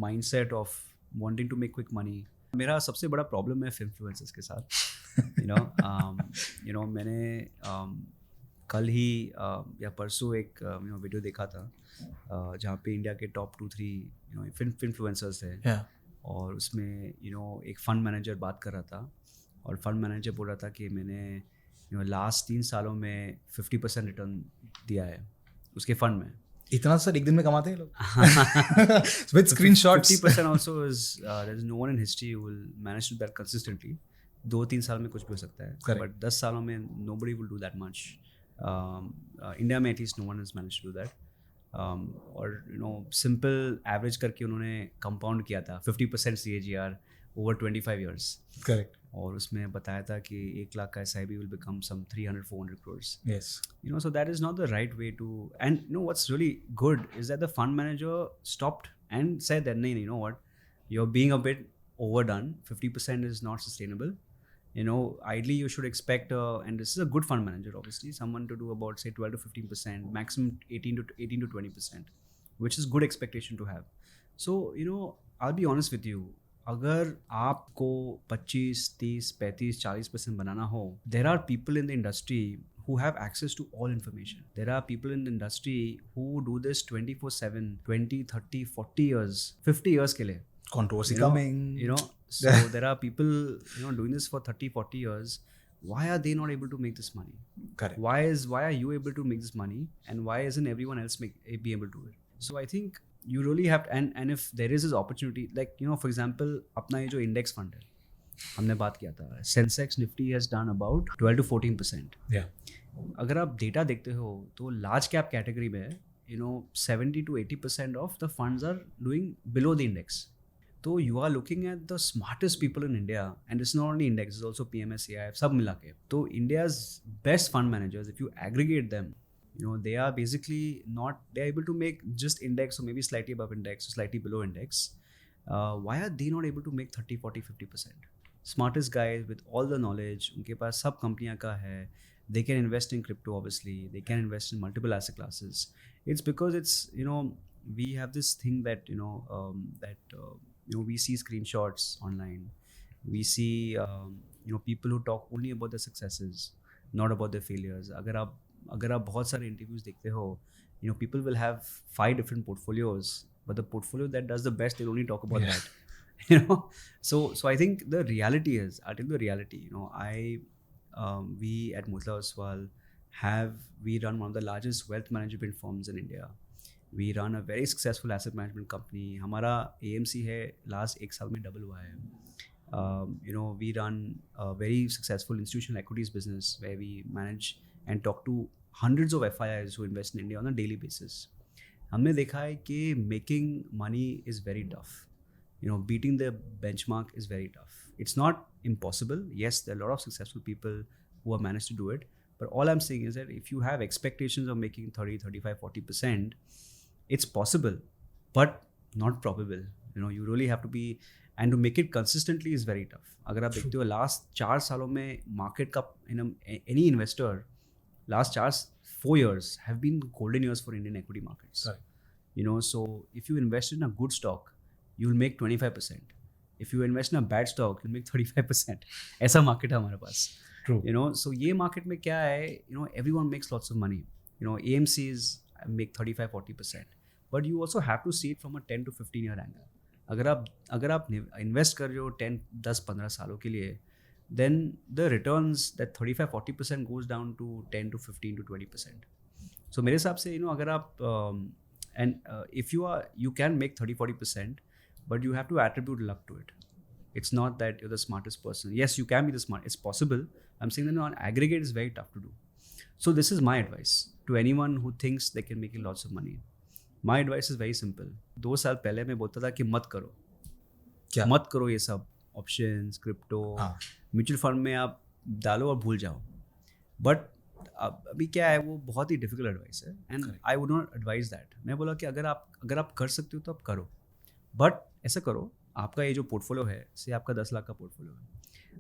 mindset of wanting to make quick money मेरा सबसे बड़ा प्रॉब्लम है इन्फ्लुएंसर्स के साथ. मैंने कल ही या परसों एक वीडियो देखा था जहाँ पे इंडिया के टॉप 2-3 इन्फ्लुएंसर्स थे. Yeah. और उसमें एक फंड मैनेजर बात कर रहा था और फंड मैनेजर बोल रहा था कि मैंने लास्ट 3 सालों में 50% रिटर्न दिया है उसके फंड में. इतना सर एक दिन में कमाते हैं लोग with screenshots. 50% also is there is no one in history who will manage to do that consistently. 2-3 साल में कुछ भी हो सकता है. Correct. But 10 सालों में nobody will do that much. India में at least no one has managed to do that. और सिंपल एवरेज करके उन्होंने कंपाउंड किया था 50% CAGR over 25 years. करेक्ट. और उसमें बताया था कि 1 लाख का SIP will become some 300-400 crores. Yes. So that is not the right way to. And what's really good is that the fund manager stopped and said that, "No, you know what, you're being a bit overdone. 50% is not sustainable. Ideally you should expect, and this is a good fund manager, obviously, someone to do about say 12 to 15%, maximum 18 to 20%, which is good expectation to have." So I'll be honest with you. अगर आपको 25, 30, 35, 40% बनाना हो, there are people in the industry who have access to all information. There are people in the industry who do this 24/7, 20, 30, 40 years, 50 years के लिए. Controversy coming. So there are people doing this for 30, 40 years. Why are they not able to make this money? Correct. Why are you able to make this money, and why isn't everyone else be able to do it? So I think you really have to, and if there is this opportunity, like for example अपना ये जो index fund है हमने बात किया था, Sensex Nifty has done about 12 to 14%. Yeah. अगर आप डेटा देखते हो तो लार्ज कैप कैटेगरी में 70 to 80% of the funds are doing below the index. तो you are looking at the smartest people in India, and it's not only index, it's also PMS, AIF, सब मिला के. तो India's best fund managers, if you aggregate them, they are basically not, they're able to make just index or maybe slightly above index or slightly below index. Why are they not able to make 30, 40, 50%? Smartest guys with all the knowledge, unke paas sab companiyan ka hai, they can invest in crypto, obviously, they can invest in multiple asset classes. It's because it's, we have this thing that, we see screenshots online, we see, people who talk only about their successes, not about their failures. अगर आप बहुत सारे interviews देखते हो, people will have 5 different portfolios, but the portfolio that does the best, they'll only talk about that. So I think the reality is, I'll tell you the reality. We at Motilal Oswal we run one of the largest wealth management firms in India. We run a very successful asset management company. हमारा AMC है last 1 साल में double हुआ है. We run a very successful institutional equities business where we manage and talk to hundreds of FIIs who invest in India on a daily basis. हमने देखा है कि making money is very tough. Beating the benchmark is very tough. It's not impossible. Yes, there are a lot of successful people who have managed to do it. But all I'm saying is that if you have expectations of making 30, 35, 40%, it's possible, but not probable. You really have to be, and to make it consistently is very tough. अगर आप देखते हो last 4 सालों में market का any investor, last 4 years have been golden years for Indian equity markets. Right. So if you invest in a good stock, you'll make 25%. If you invest in a bad stock, you'll make 35%. ऐसा market है हमारे पास. True. So ये market में क्या है, everyone makes lots of money. AMCs make 35-40%. But you also have to see it from a 10 to 15 year angle. अगर आप invest कर रहे हो 10-15 सालों के लिए, then the returns, that 35-40% goes down to 10 to 15 to 20%. So मेरे हिसाब से अगर आप if you can make 30-40%, but you have to attribute luck to it. It's not that you're the smartest person. Yes, you can be the smart, it's possible. I'm saying that on aggregate is very tough to do. So this is my advice to anyone who thinks they can make lots of money. My advice is very simple. 2 साल पहले मैं बोलता था कि मत करो. क्या? मत करो ये सब ऑप्शंस, क्रिप्टो, म्यूचुअल फंड में आप डालो और भूल जाओ. बट अभी क्या है, वो बहुत ही डिफिकल्ट एडवाइस है, and I would not advise that. मैं बोला कि अगर आप कर सकते हो तो आप करो, बट ऐसा करो, आपका ये जो पोर्टफोलियो है, से आपका 10 लाख का पोर्टफोलियो है,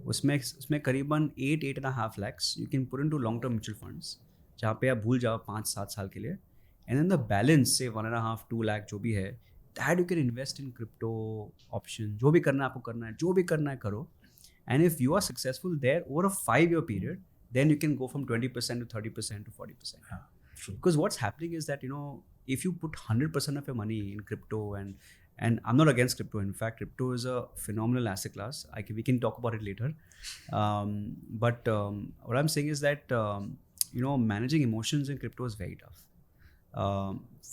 उसमें करीबन 8.5 lakhs you can put into long term mutual funds, जहाँ पे आप भूल जाओ 5-7 साल के लिए, एंड देन द बैलेंस से 1.5-2 lakh जो भी है, that you can invest in crypto option. जो भी करना है आपको करना है, जो भी करना है करो. And if you are successful there over a 5-year period, then you can go from 20% to 30% to 40%. हाँ, true. Because what's happening is that, you know, if you put 100% of your money in crypto, and I'm not against crypto. In fact, crypto is a phenomenal asset class. We can talk about it later. But what I'm saying is that, you know, managing emotions in crypto is very tough.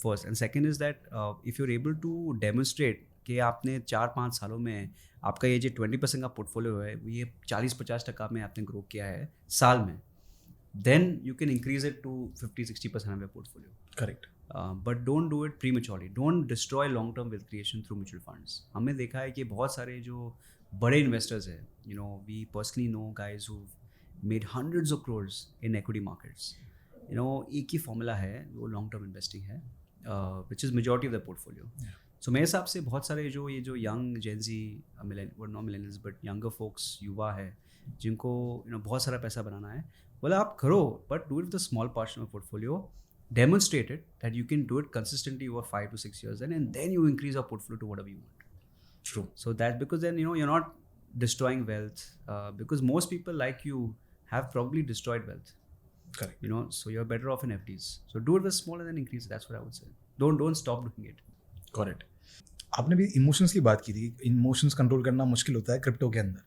First. And second is that if you're able to demonstrate कि आपने 4-5 सालों में आपका ये जो 20% का portfolio है ये 40-50% में आपने ग्रो किया है साल में, then you can increase it to 50-60% of your portfolio. Correct. But don't do it prematurely. Don't destroy long term wealth creation through mutual funds. हमने देखा है कि बहुत सारे जो बड़े इन्वेस्टर्स हैं, you know, we personally know guys who've made hundreds of crores in equity markets. You know, एक ही फॉर्मूला है वो लॉन्ग टर्म इन्वेस्टिंग है, which is majority of the portfolio. Yeah. So मेरे हिसाब से बहुत सारे जो ये जो young Gen Z not millennials but younger folks युवा है जिनको you know बहुत सारा पैसा बनाना है, बोला आप करो, but do it with a small portion of portfolio. Demonstrate it that you can do it consistently over 5 to 6 years, and then you increase your portfolio to whatever you want. True. So that, because then, you know, you're not destroying wealth, because most people like you have probably destroyed wealth. Correct. You know, so you're better off in FDs. So do it with small and then increase it. That's what I would say. Don't stop doing it. Correct. आपने भी emotions की बात की थी. Emotions control करना मुश्किल होता है क्रिप्टो के अंदर.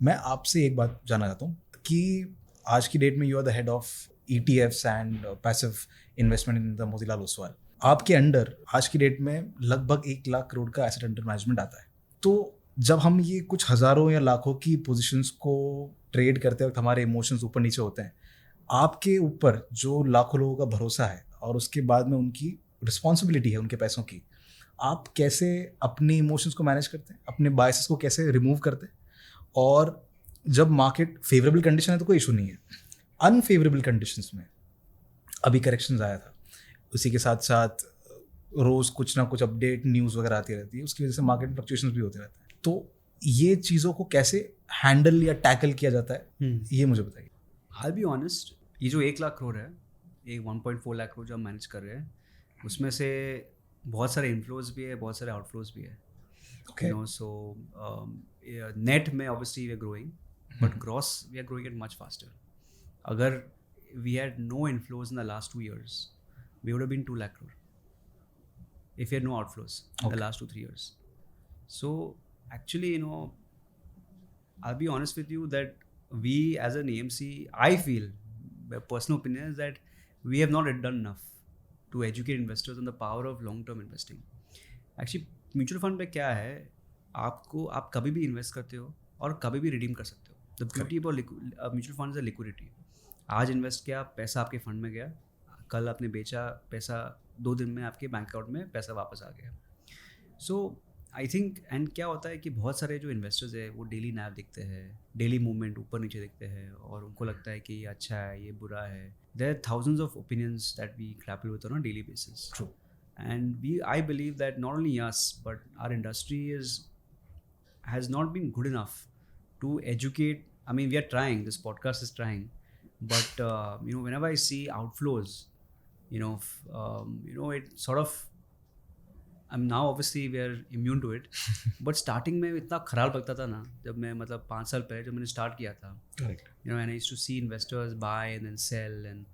मैं आपसे एक बात जानना चाहता हूँ कि आज की डेट में you are the head of ETFs and passive investment in the Motilal Oswal. आपके अंडर आज की डेट में लगभग 1 लाख करोड़ का एसेट अंडर मैनेजमेंट आता है. तो जब हम ये कुछ हज़ारों या लाखों की पोजीशंस को ट्रेड करते वक्त हमारे इमोशंस ऊपर नीचे होते हैं, आपके ऊपर जो लाखों लोगों का भरोसा है और उसके बाद में उनकी रिस्पॉन्सिबिलिटी है उनके पैसों की, आप कैसे अपने इमोशंस को मैनेज करते हैं, अपने बायसेस को कैसे रिमूव करते हैं? और जब मार्केट फेवरेबल कंडीशन है तो कोई इशू नहीं है, अनफेवरेबल कंडीशंस में अभी करेक्शंस आया था, उसी के साथ साथ रोज़ कुछ ना कुछ अपडेट न्यूज़ वगैरह आती रहती है, उसकी वजह से मार्केट फ्लक्चुएशंस भी होते रहते हैं. तो ये चीज़ों को कैसे हैंडल या टैकल किया जाता है, ये मुझे बताइए. I'll be honest, ये जो 1 लाख करोड़ है, ये 1.4 लाख करोड़ जो हम मैनेज कर रहे हैं, उसमें से बहुत सारे इनफ्लोज भी है, बहुत सारे आउटफ्लोज भी है. Okay. You know, so net में obviously we are growing, but gross we are growing it much faster. अगर we had no inflows in the last 2 years, we would have been 2 lakh crore. If we had no outflows in the last 2-3 years. So actually, you know, I'll be honest with you that we as an AMC, I feel, my personal opinion is that we have not done enough to educate investors on the power of long-term investing. Actually, mutual fund पे क्या है, आप कभी भी invest करते हो और कभी भी रिडीम कर सकते हो. The beauty of mutual fund is liquidity. आज इन्वेस्ट किया, पैसा आपके फंड में गया, कल आपने बेचा, पैसा 2 दिन में आपके बैंक अकाउंट में पैसा वापस आ गया. सो आई थिंक, एंड क्या होता है कि बहुत सारे जो इन्वेस्टर्स है वो डेली नैव देखते हैं, डेली मूवमेंट ऊपर नीचे देखते हैं और उनको लगता है कि ये अच्छा है, ये बुरा है. There are thousands of opinions that we grapple with on a daily basis. True. And I believe that not only us but our industry has not been good enough to educate. I mean, we are trying, this podcast is trying, but you know, whenever I see outflows, you know, it sort of, I'm now obviously we are immune to it, but starting में इतना खराब लगता था ना, जब मैं मतलब 5 साल पहले जब मैंने स्टार्ट किया था. Correct. You know, and I used to see investors buy and then sell and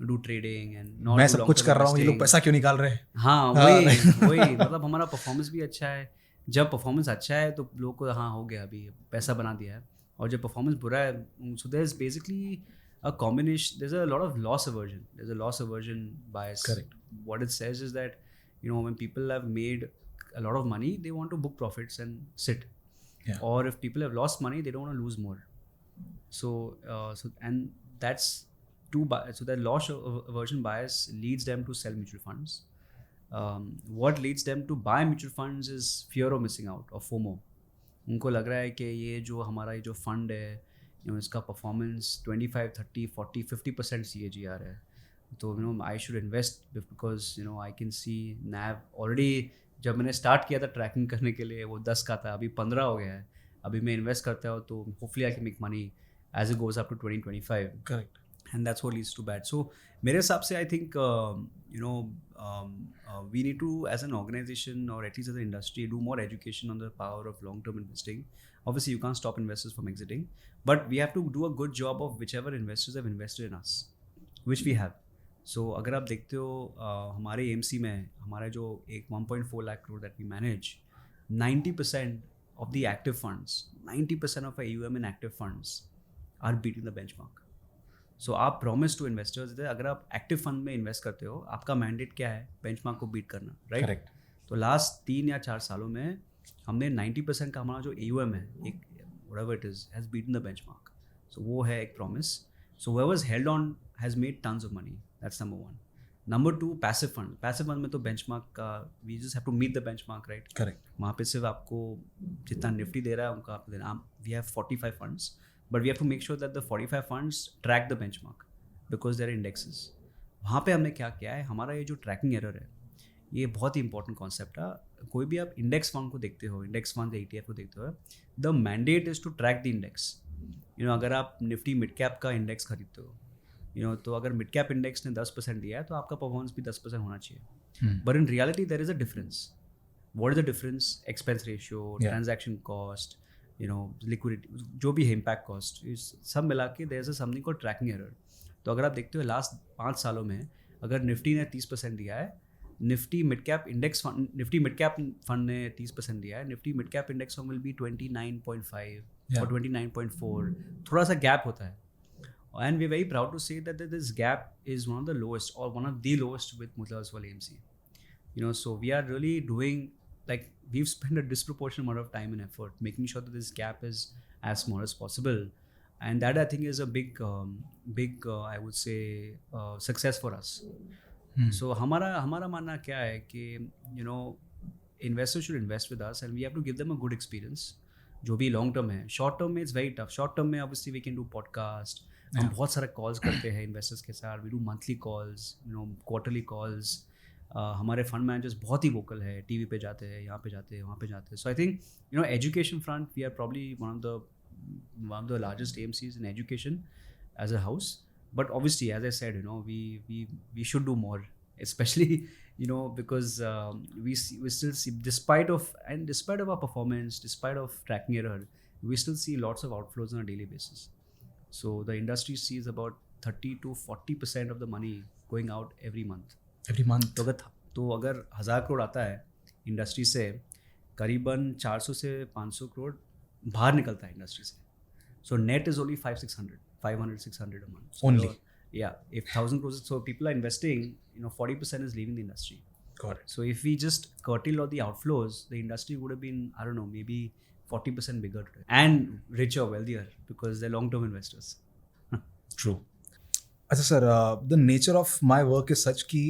do trading and not मैं do सब कुछ long-term कर रहा हूँ, ये लोग investing. पैसा क्यों निकाल रहे हैं? हाँ वही मतलब हमारा परफॉर्मेंस भी अच्छा है. जब परफॉर्मेंस अच्छा है तो लोग को हाँ हो गया, अभी पैसा बना दिया है. और जब परफॉर्मेंस बुरा है, so there is basically a combination, there is a lot of loss aversion, there is a loss aversion bias. Correct. What it says is that, you know, when people have made a lot of money they want to book profits and sit. Yeah. Or if people have lost money, they don't want to lose more. So and that's so that loss aversion bias leads them to sell mutual funds. What leads them to buy mutual funds is fear of missing out or FOMO. उनको लग रहा है कि ये जो हमारा ये जो फंड है, you know, इसका परफॉर्मेंस 25, 30, 40, 50% CAGR है, तो you know I should invest because you know I can see NAV already. जब मैंने स्टार्ट किया था ट्रैकिंग करने के लिए वो 10 का था, अभी 15 हो गया है. अभी मैं इन्वेस्ट करता हूँ तो hopefully I can make money as it goes up to 2025. Correct. and that's what leads to bad. So मेरे हिसाब से I think we need to, as an organization or at least as an industry, do more education on the power of long-term investing. Obviously, you can't stop investors from exiting, but we have to do a good job of whichever investors have invested in us, which we have. So अगर आप देखते हो हमारे AMC में हमारे जो एक 1.4 lakh crore that we manage, 90% of the active funds, 90% of our AUM in active funds are beating the benchmark. सो आप प्रॉमिस टू इन्वेस्टर्स थे, अगर आप एक्टिव फंड में इन्वेस्ट करते हो, आपका मैंडेट क्या है? बेंचमार्क को बीट करना, राइट? करेक्ट. तो लास्ट 3 या 4 सालों में हमने 90% का हमारा जो AUM है, एक whatever it is, has beaten the benchmark. So वो है एक promise. So whoever's held on has made tons of money. That's number 1. Number 2, passive fund. Passive fund में तो बेंचमार्क का we just have to meet the benchmark, right? Correct. वहाँ पे सिर्फ आपको जितना निफ्टी दे रहा है उनका आपको देना. We have 45 funds, but we have to make sure that the 45 funds track the benchmark because there indexes. वहाँ पे हमने क्या किया है, हमारा ये जो ट्रैकिंग एरर है, ये बहुत ही इंपॉर्टेंट कॉन्सेप्ट है. कोई भी आप इंडेक्स फंड को देखते हो, इंडेक्स फंड ETF को देखते हो, the mandate is to track the index. अगर आप निफ्टी मिड कैप का इंडेक्स खरीदते हो, तो अगर मिड कैप इंडेक्स ने 10% दिया है तो आपका परफॉर्मेंस भी 10% होना चाहिए. But in reality there is a difference. What is the difference? Expense ratio, transaction cost, liquidity, जो भी है, इम्पैक्ट कॉस्ट, सब मिला के there is a something called tracking error. तो अगर आप देखते हो लास्ट 5 सालों में अगर निफ्टी ने 30% दिया है, Nifty mid cap index fund, Nifty mid cap fund ने 30% दिया है, Nifty mid cap index fund will be 29.5 और 29.4. थोड़ा सा गैप होता है. And we very proud to say that this gap is one of the lowest और one of the lowest with Motilal Oswal AMC. So we are really doing, like, we've spent a disproportionate amount of time and effort making sure that this gap is as small as possible. And that I think is a big I would say success for us. So हमारा मानना क्या है कि investors should invest with us and we have to give them a good experience. जो भी long term है, short term में it's very tough. Short term में obviously we can do podcast, हम बहुत सारे कॉल्स करते हैं इन्वेस्टर्स के साथ. We do monthly calls, quarterly calls. हमारे फंड मैनेजर्स बहुत ही वोकल है, टीवी पे जाते हैं, यहाँ पे जाते हैं, वहाँ पे जाते हैं. So I think education front we are probably one of the largest AMCs in education as a house. But obviously, as I said, we should do more, especially because we still see, despite of our performance, despite of tracking error, we still see lots of outflows on a daily basis. So the industry sees about 30 to 40% of the money going out every month. तो अगर 1000 करोड़ आता है industry से, करीबन 400 से 500 करोड़ बाहर निकलता है इंडस्ट्री से. So net is only 500, 600 a month. So Only. Yeah, if 1,000 crores, so people are investing, 40% is leaving the industry. Got it. So if we just curtail all the outflows, the industry would have been, I don't know, maybe 40% bigger today. And richer, wealthier, because they're long-term investors. True. अच्छा sir, the nature of my work is such कि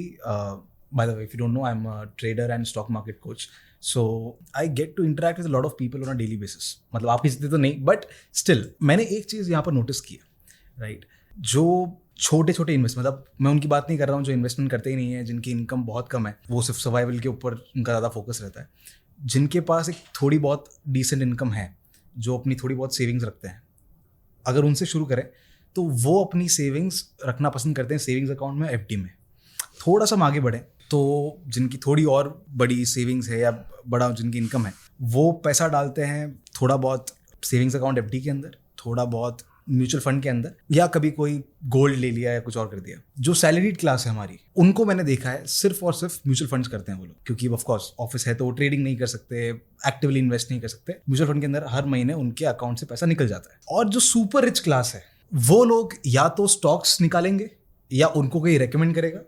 by the way, if you don't know, I'm a trader and stock market coach. So I get to interact with a lot of people on a daily basis. मतलब आपकी जितने तो नहीं, but still मैंने एक चीज़ यहाँ पर नोटिस की है, राइट? जो छोटे छोटे इन्वेस्ट, मतलब मैं उनकी बात नहीं कर रहा हूँ जो इन्वेस्टमेंट करते ही नहीं है, जिनकी इनकम बहुत कम है, वो सिर्फ सर्वाइवल के ऊपर उनका ज़्यादा फोकस रहता है. जिनके पास एक थोड़ी बहुत डिसेंट इनकम है, जो अपनी थोड़ी बहुत सेविंग्स रखते हैं, अगर उनसे शुरू करें तो वो अपनी सेविंग्स रखना पसंद करते हैं सेविंग्स अकाउंट में, FD में. थोड़ा सा हम आगे बढ़ें तो जिनकी थोड़ी और बड़ी सेविंग्स है या बड़ा जिनकी इनकम है, वो पैसा डालते हैं थोड़ा बहुत सेविंग्स अकाउंट FD के अंदर, थोड़ा बहुत म्यूचुअल फंड के अंदर, या कभी कोई गोल्ड ले लिया या कुछ और कर दिया. जो सैलरीड क्लास है हमारी, उनको मैंने देखा है सिर्फ और सिर्फ म्यूचुअल फंड्स करते हैं वो लोग, क्योंकि ऑफ कोर्स ऑफिस है तो वो ट्रेडिंग नहीं कर सकते, एक्टिवली इन्वेस्ट नहीं कर सकते. म्यूचुअल फंड के अंदर हर महीने उनके अकाउंट से पैसा निकल जाता है. और जो सुपर रिच क्लास है, वो लोग या तो स्टॉक्स निकालेंगे या उनको कोई रेकमेंड करेगा,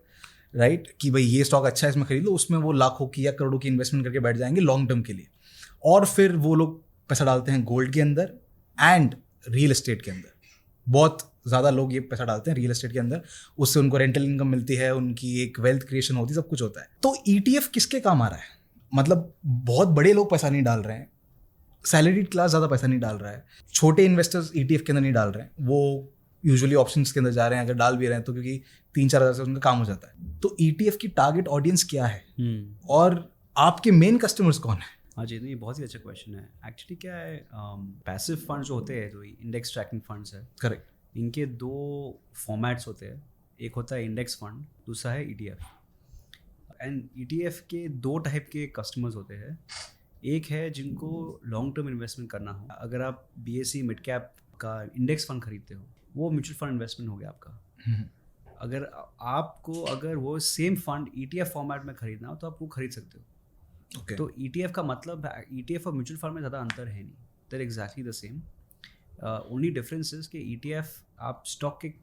राइट, कि भाई ये स्टॉक अच्छा है इसमें खरीद लो, उसमें वो लाखों की या करोड़ों की इन्वेस्टमेंट करके बैठ जाएंगे लॉन्ग टर्म के लिए. और फिर वो लोग पैसा डालते हैं गोल्ड के अंदर एंड रियल एस्टेट के अंदर. बहुत ज़्यादा लोग ये पैसा डालते हैं रियल एस्टेट के अंदर, उससे उनको रेंटल इनकम मिलती है, उनकी एक वेल्थ क्रिएशन होती है, सब कुछ होता है. तो ETF किसके काम आ रहा है? मतलब बहुत बड़े लोग पैसा नहीं डाल रहे हैं, सैलरीड क्लास ज़्यादा पैसा नहीं डाल रहा है, छोटे इन्वेस्टर्स ETF के अंदर नहीं डाल रहे हैं, वो यूजुअली ऑप्शंस के अंदर जा रहे हैं. अगर डाल भी रहे हैं तो क्योंकि 3-4 हज़ार से उनका काम हो जाता है. तो ETF की टारगेट ऑडियंस क्या है और आपके मेन कस्टमर्स कौन है? हाँ जी, ये बहुत ही अच्छा क्वेश्चन है. एक्चुअली क्या है, पैसिव फंड जो होते हैं, जो इंडेक्स ट्रैकिंग फंड्स है, करेक्ट, इनके दो फॉर्मेट्स होते हैं, एक होता है इंडेक्स फंड, दूसरा है ETF। एंड ETF के दो टाइप के कस्टमर्स होते हैं। एक है जिनको लॉन्ग टर्म इन्वेस्टमेंट करना हो, अगर आप BSE मिड कैप का इंडेक्स फंड खरीदते हो, वो म्यूचुअल फंड इन्वेस्टमेंट हो गया आपका। अगर आपको अगर वो सेम फंड ETF फॉर्मेट में खरीदना हो तो आप वो खरीद सकते हो। Okay. तो ETF का मतलब ETF और म्यूचुअल फंड में ज़्यादा अंतर है नहीं, there exactly the same. Only difference is कि ETF आप स्टॉक के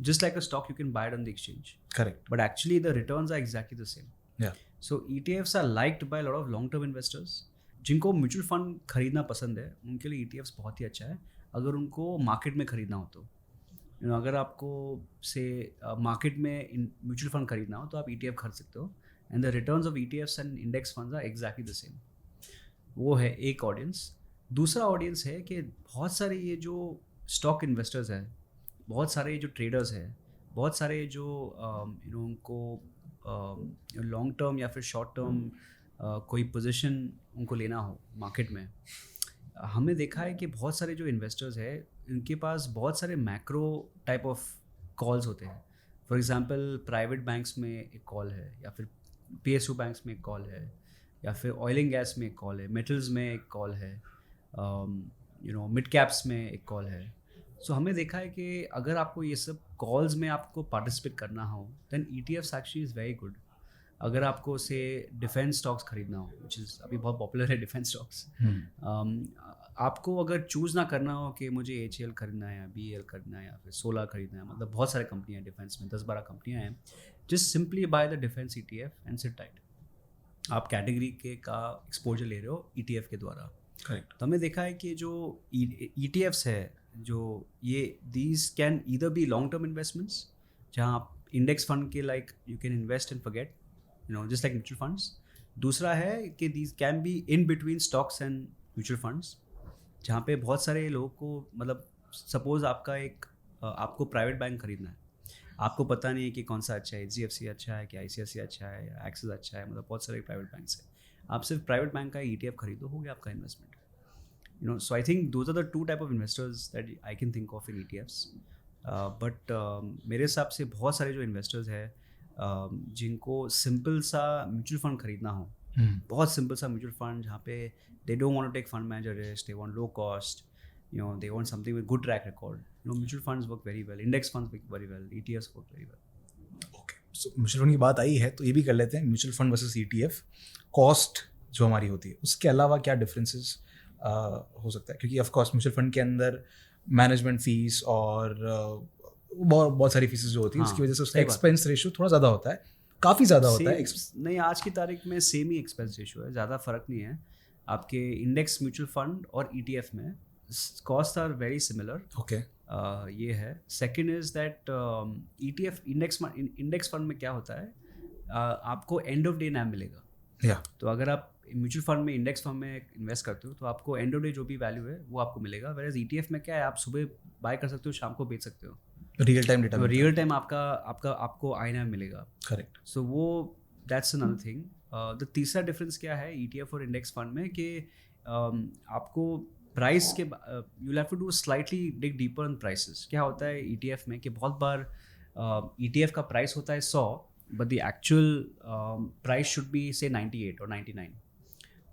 just like a stock you can buy it on the exchange, Correct. but actually the returns are exactly the same. Yeah. So ETFs are liked by a lot of long term investors जिनको mutual fund खरीदना पसंद है, उनके लिए ETFs बहुत ही अच्छा है। अगर उनको मार्केट में खरीदना हो तो अगर आपको से मार्केट में म्यूचुअल फंड खरीदना हो तो आप ETF खरीद सकते हो, and the returns of ETFs and index funds are exactly the same. वो है एक ऑडियंस। दूसरा ऑडियंस है कि बहुत सारे ये जो स्टॉक इन्वेस्टर्स हैं, बहुत सारे जो ट्रेडर्स हैं, बहुत सारे जो उनको लॉन्ग टर्म या फिर शॉर्ट टर्म कोई पोजीशन उनको लेना हो मार्केट में, हमने देखा है कि बहुत सारे जो इन्वेस्टर्स हैं उनके पास बहुत सारे मैक्रो टाइप ऑफ कॉल्स होते हैं। फॉर एग्जांपल प्राइवेट बैंक्स में एक कॉल है, या फिर PSU बैंक्स में एक कॉल है, या फिर ऑयल एंड गैस में एक कॉल है, मेटल्स में एक कॉल है, मिड कैप्स में एक कॉल है। सो हमने देखा है कि अगर आपको ये सब कॉल्स में आपको पार्टिसिपेट करना हो then ETFs actually is very good. अगर आपको से डिफेंस स्टॉक्स खरीदना हो, विच इज़ अभी बहुत पॉपुलर है डिफेंस स्टॉक्स, आपको अगर चूज़ ना करना हो कि मुझे HAL खरीदना है या BEL खरीदना है या फिर सोलर खरीदना है, मतलब बहुत सारे कंपनियाँ हैं डिफेंस में, 10-12 कंपनियाँ हैं, just simply by the defence ETF and sit tight. आप कैटेगरी के का एक्सपोजर ले रहे हो ETF के द्वारा। करेक्ट। तो हमने देखा है कि जो ETFs है, जो ये these can either be long term investments जहाँ आप इंडेक्स फंड के like you can invest and forget, just like mutual funds. दूसरा है कि these can be in between stocks and mutual funds, जहाँ पे बहुत सारे लोगों को, मतलब सपोज आपको प्राइवेट बैंक खरीदना है, आपको पता नहीं है कि कौन सा अच्छा है, HDFC अच्छा है कि ICICI अच्छा है या एक्सिस अच्छा है, मतलब बहुत सारे प्राइवेट बैंक्स हैं। आप सिर्फ प्राइवेट बैंक का ETF खरीदो, हो गया आपका investment. So I think those are the two type of investors that I can think of in ETFs. But मेरे हिसाब से बहुत सारे जो इन्वेस्टर्स हैं जिनको सिंपल सा म्यूचुअल फंड खरीदना हो, बहुत सिंपल सा म्यूचुअल फंड जहाँ पे they don't want to take fund manager risk, they want low cost, they want something with good track record. Mutual funds work very well, index funds work very well, ETFs work very well. Okay, so mutual fund की बात आई है तो ये भी कर लेते हैं, mutual fund versus ETF cost जो हमारी होती है, उसके अलावा क्या डिफरेंसेस हो सकता है? क्योंकि ऑफ कोर्स म्यूचुअल फंड के अंदर मैनेजमेंट फीस और बहुत सारी फीसेस जो होती है, उसकी वजह से उसका एक्सपेंस रेशियो थोड़ा ज़्यादा होता है, काफ़ी ज़्यादा होता है। नहीं, आज की तारीख में सेम ही एक्सपेंस रेशियो है, ज़्यादा फर्क नहीं है। आपके इंडेक्स म्यूचुअल फंड और ETF में cost are very similar. Okay, ये है। Second is that ETF index fund में क्या होता है, आपको एंड ऑफ डे नाम मिलेगा। तो अगर आप म्यूचुअल फंड में, इंडेक्स फंड में इन्वेस्ट करते हो तो आपको एंड ऑफ डे जो भी वैल्यू है वो आपको मिलेगा। वेयर एज ETF में क्या है, आप सुबह बाय कर सकते हो, शाम को बेच सकते हो, real time data, real time आपको आईना मिलेगा। करेक्ट। सो वो दैट्स अनदर थिंग। द तीसरा डिफरेंस क्या है ETF और इंडेक्स फंड में कि आपको प्राइस के you have to do slightly dig deeper in prices. क्या होता है ETF में कि बहुत बार ETF का प्राइस होता है 100, but the actual price should be से 98 और 99।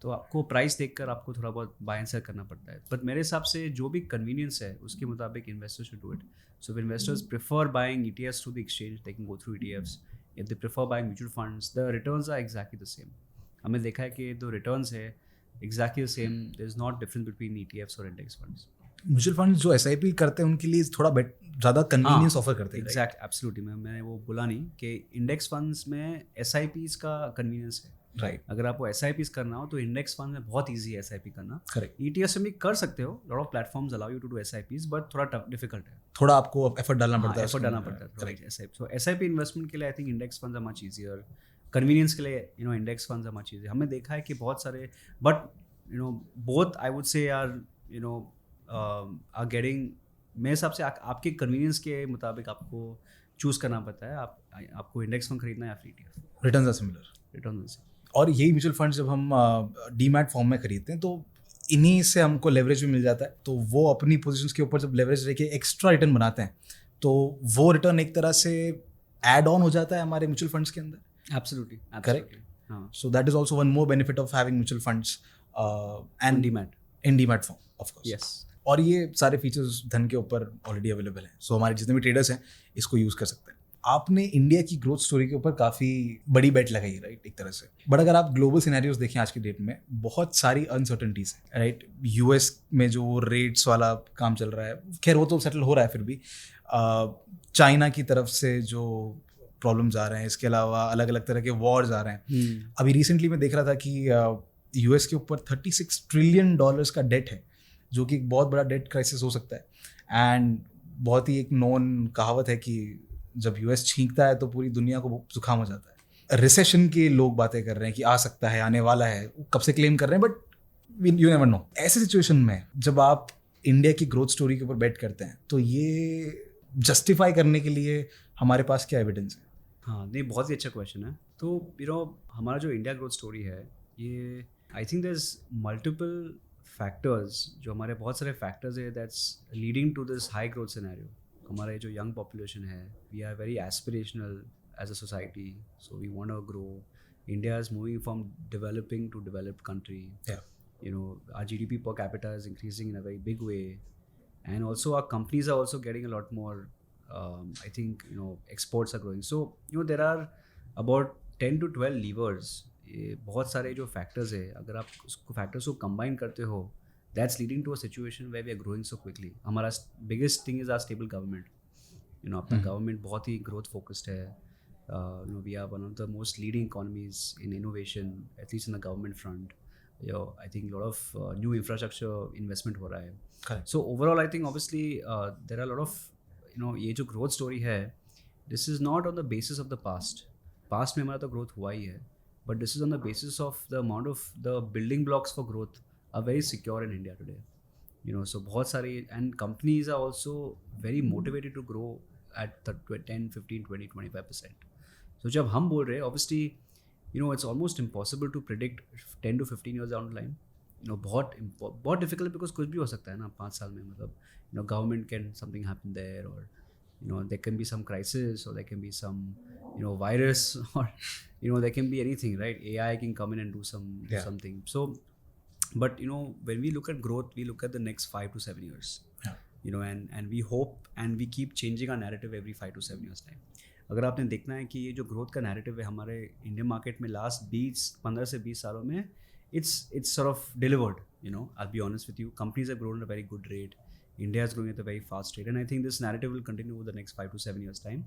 तो आपको प्राइस देखकर आपको थोड़ा बहुत बाय एंड सेल करना पड़ता है। बट मेरे हिसाब से जो भी कन्वीनियंस है उसके मुताबिक investors should do it. So if investors prefer buying ETFs through the exchange, they can go through ETFs। If they prefer buying mutual funds, the returns are exactly the same. हमें देखा है कि जो returns है exactly the same, there is not difference between ETFs और index funds. Mutual fund जो SIP करते हैं उनके लिए थोड़ा ज़्यादा कन्वीनियंस ऑफर करते हैं। Exact, absolutely. मैंने वो बोला नहीं कि इंडेक्स फंड्स में SIPs का कन्वीनियंस है, राइट। अगर आपको SIPs करना हो तो इंडेक्स फंड में बहुत ईजी है SIP करना। करेक्ट। ETFs में भी कर सकते हो, lot of platforms allow you to do SIPs, but थोड़ा डिफिकल्ट है, थोड़ा आपको एफर्ट डालना पड़ता है। एफर्ट डालना पड़ता है। करेक्ट। सो SIP इन्वेस्टमेंट के लिए I think index funds are much easier, convenience के लिए index funds are much easier. हमने देखा है कि बहुत सारे, but both I would say are getting, मेरे हिसाब से आपके कन्वीनियंस के मुताबिक आपको चूज़ करना पड़ता है, आपको इंडेक्स फंड खरीदना है या फिर ETF। Returns are similar. Return. और यही म्यूचुअल फंड जब हम डीमैट फॉर्म में खरीदते हैं तो इन्हीं से हमको लेवरेज भी मिल जाता है, तो वो अपनी पोजीशंस के ऊपर जब लेवरेज रह के एक्स्ट्रा रिटर्न बनाते हैं तो वो रिटर्न एक तरह से एड ऑन हो जाता है हमारे म्यूचुअल फंड्स के अंदर. Absolutely Correct. हाँ, So that is also one more benefit of having mutual funds and demat, in demat form, of course. Yes. और ये सारे फीचर्स धन के ऊपर ऑलरेडी अवेलेबल हैं, सो हमारे जितने भी ट्रेडर्स हैं इसको यूज़ कर सकते हैं. आपने इंडिया की ग्रोथ स्टोरी के ऊपर काफ़ी बड़ी बेट लगाई है, राइट, एक तरह से. बट अगर आप ग्लोबल सिनेरियोज देखें आज की डेट में, बहुत सारी अनसर्टनिटीज है, राइट. यूएस में जो रेट्स वाला काम चल रहा है, खैर वो तो सेटल हो रहा है, फिर भी चाइना की तरफ से जो प्रॉब्लम्स आ रहे हैं, इसके अलावा अलग अलग तरह के वॉर्स आ रहे हैं. अभी रिसेंटली मैं देख रहा था कि यूएस के ऊपर $36 ट्रिलियन का डेट है, जो कि एक बहुत बड़ा डेट क्राइसिस हो सकता है. एंड बहुत ही एक नॉन कहावत है कि जब यूएस छींकता है तो पूरी दुनिया को जुकाम हो जाता है. रिसेशन के लोग बातें कर रहे हैं कि आ सकता है, आने वाला है, कब से क्लेम कर रहे हैं, बट यू नेवर नो. ऐसे सिचुएशन में जब आप इंडिया की ग्रोथ स्टोरी के ऊपर बेट करते हैं तो ये जस्टिफाई करने के लिए हमारे पास क्या एविडेंस है? हाँ, नहीं, बहुत ही अच्छा क्वेश्चन है. तो हमारा जो इंडिया ग्रोथ स्टोरी है, ये I think there is multiple factors, जो हमारे बहुत सारे फैक्टर्स है that's leading to this high growth scenario. हमारा ये जो यंग पॉपुलेशन है, we are very aspirational as a society, so we want to grow. India is moving from developing to developed country. Our GDP per capita is increasing in a very big way, and also our companies are also getting a lot more. I think exports are growing. So there are about 10 to 12 levers. ये बहुत सारे जो factors है, अगर आप उसको factors को combine करते हो, that's leading to a situation where we are growing so quickly. हमारा biggest thing is our stable government. अपना गवर्नमेंट बहुत ही ग्रोथ फोकस्ड है. We are one of the most leading economies in innovation, at least in the government front. I think a lot of new infrastructure investment हो रहा है. Correct. So overall I think obviously there are a lot of ये जो growth story है, this is not on the basis of the past. Past में हमारा तो growth हुआ ही है, but this is on the basis of the amount of the building blocks for growth are very secure in India today. So बहुत सारी, and companies are also very motivated to grow at the 10, 15, 20, 25%. So जब हम बोल रहे हैं, obviously it's almost impossible to predict 10 to 15 years down the line. बहुत difficult, because कुछ भी हो सकता है ना 5 साल में. मतलब government can something happen there, or there can be some crisis, or there can be some virus, or there can be anything, right? AI can come in and do something. So but when we look at growth, we look at the next 5 to 7 years. And we hope and we keep changing our narrative every 5 to 7 years time. अगर आपने देखना है कि ये जो growth का narrative है हमारे इंडियन मार्केट में लास्ट 15 से 20 सालों में, it's sort of delivered. I'll be honest with you, companies have grown at a very good rate. India is growing at a very fast rate, and I think this narrative will continue over the next 5 to 7 years time.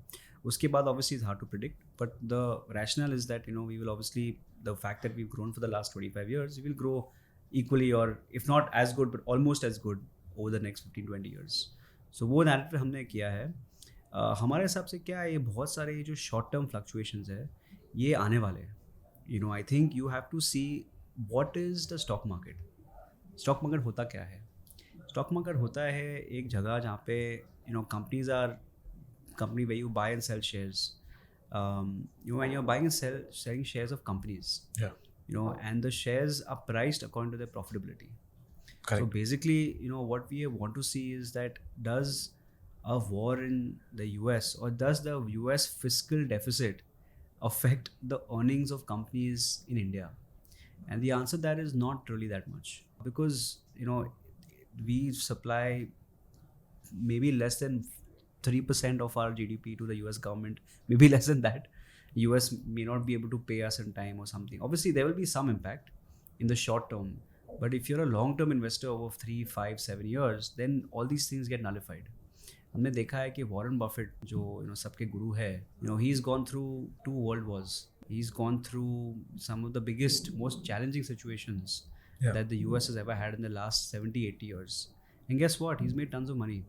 उसके बाद obviously it's hard to predict, but the rationale is that we will obviously, the fact that we've grown for the last 25 years, we will grow equally, or if not as good, but almost as good over the next 15-20 years. So वो narrative हमने किया है. हमारे हिसाब से क्या है, ये बहुत सारे जो शॉर्ट टर्म फ्लक्चुएशंस है ये आने वाले हैं. I think you have to see what is the stock market. Stock market होता क्या है? स्टॉक मार्केट होता है एक जगह जहाँ पे company where you buy and sell shares. When you're buying and selling shares of companies, and the shares are priced according to their profitability. Correct. So basically what we want to see is that, does a war in the US, or does the US fiscal deficit affect the earnings of companies in India? And the answer there is not really that much, because we supply maybe less than 3% of our GDP to the US government, maybe less than that. US may not be able to pay us in time or something. Obviously there will be some impact in the short term, but if you're a long term investor of 3, 5, 7 years, then all these things get nullified. हमने देखा है कि Warren Buffett जो सबके गुरु है, he is gone through 2 world wars. He's gone through some of the biggest, most challenging situations that the US has ever had in the last 70-80 years. And guess what? He's made tons of money.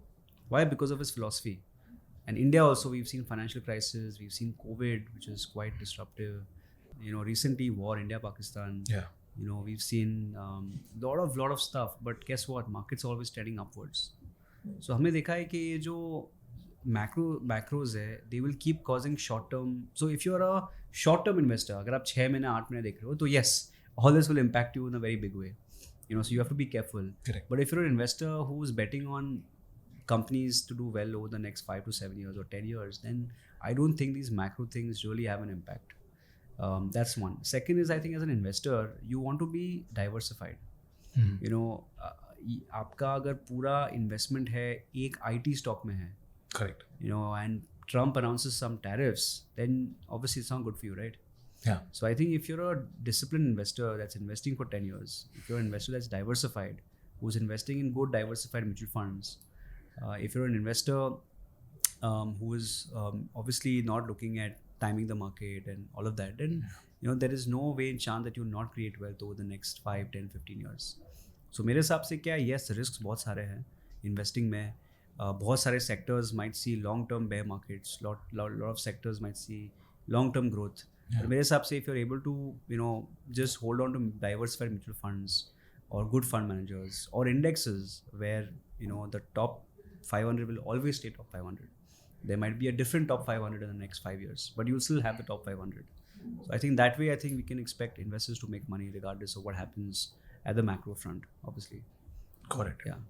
Why? Because of his philosophy. And India also, we've seen financial crisis, we've seen COVID, which is quite disruptive. Recently war, India-Pakistan. We've seen lot of stuff. But guess what? Markets are always trending upwards. So हमने देखा है कि ये जो macros है, they will keep causing short term. So if you're a short term investor, अगर आप 6 महीने 8 महीने देख रहे हो, तो yes, all this will impact you in a very big way. So you have to be careful. Correct. But if you're an investor who's betting on companies to do well over the next 5 to 7 years or 10 years, then I don't think these macro things really have an impact. That's one. Second is, I think as an investor, you want to be diversified. आपका अगर पूरा investment है एक IT stock में है, Correct. and Trump announces some tariffs, then obviously it's not good for you, right? Yeah. So I think if you're a disciplined investor that's investing for 10 years, if you're an investor that's diversified, who's investing in good diversified mutual funds, if you're an investor who is obviously not looking at timing the market and all of that, then there is no way in chance that you'll not create wealth over the next 5, 10, 15 years. So मेरे हिसाब से क्या, yes, risks बहुत सारे हैं investing में. बहुत सारे sectors might see long term bear markets, lot of sectors might see long term growth. But मेरे हिसाब से if you're able to just hold on to diversified mutual funds or good fund managers or indexes where the top 500 will always stay top 500. There might be a different top 500 in the next 5 years, but you'll still have the top 500. So I think that way, I think we can expect investors to make money regardless of what happens at the macro front, obviously. Correct. Yeah.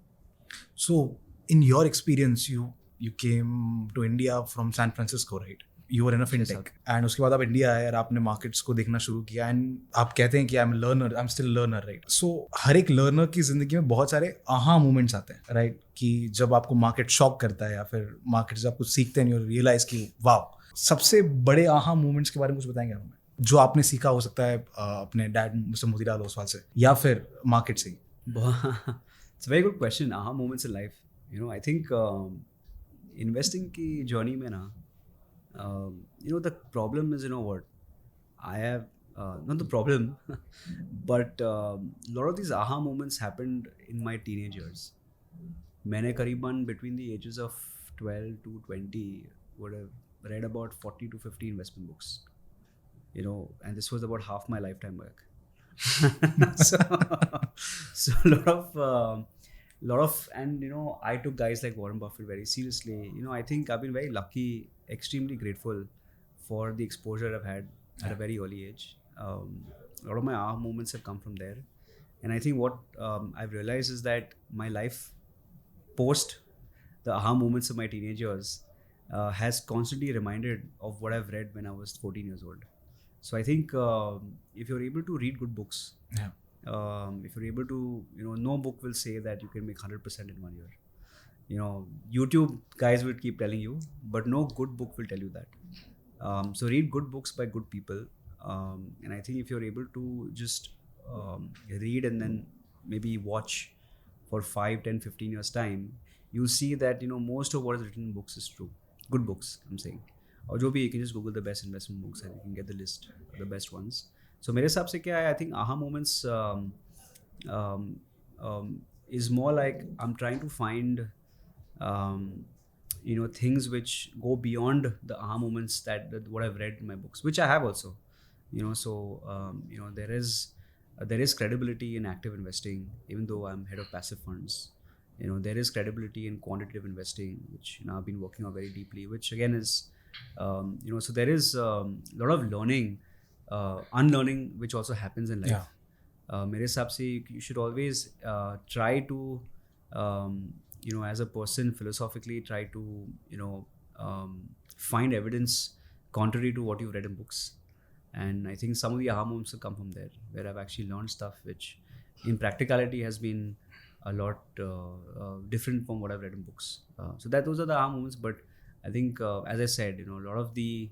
So in your experience, you came to India from San Francisco, right? You were in a fintech, and उसके बाद आप India आए और आपने markets को देखना शुरू किया, एंड आप कहते हैं कि I am still learner, right? So हर एक लर्नर की जिंदगी में बहुत सारे आहा मोमेंट्स आते हैं, राइट? कि जब आपको मार्केट शॉक करता है या फिर मार्केट से आप कुछ सीखते हैं, यू रियलाइज कि वाह, सबसे बड़े आहा मोमेंट्स के बारे में कुछ बताएंगे हमें, जो आपने सीखा हो सकता है अपने डैड मिस्टर मोतीलाल ओसवाल से या फिर मार्केट से ही? It's a very good question. Aha moments in life. I think investing की journey में ना, the problem is, what I have, not the problem, but lot of these aha moments happened in my teenage years. मैंने करीबन between the ages of 12 to 20 would have read about 40 to 50 investment books, and this was about half my lifetime work. so lot of and I took guys like Warren Buffett very seriously. I think I've been very lucky, extremely grateful for the exposure I've had at a very early age. A lot of my aha moments have come from there, and I think what I've realized is that my life post the aha moments of my teenage years has constantly reminded of what I've read when I was 14 years old. So I think if you're able to read good books, if you're able to, no book will say that you can make 100% in 1 year. YouTube guys will keep telling you, but no good book will tell you that. So read good books by good people, and I think if you're able to just read and then maybe watch for 5, 10, 15 years time, you'll see that most of what is written in books is true. Good books, I'm saying. और जो भी, you can just Google the best investment books and you can get the list of the best ones. So मेरे हिसाब से क्या है, I think aha moments is more like I'm trying to find things which go beyond the aha moments that what I've read in my books, which I have also. So there is credibility in active investing, even though I'm head of passive funds. There is credibility in quantitative investing, which I've been working on very deeply, which again is so there is a lot of learning, unlearning, which also happens in life. मेरे हिसाब से you should always try to as a person philosophically try to find evidence contrary to what you've read in books, and I think some of the aha moments have come from there, where I've actually learned stuff which in practicality has been a lot different from what I've read in books. So those are the aha moments. But I think, as I said, a lot of the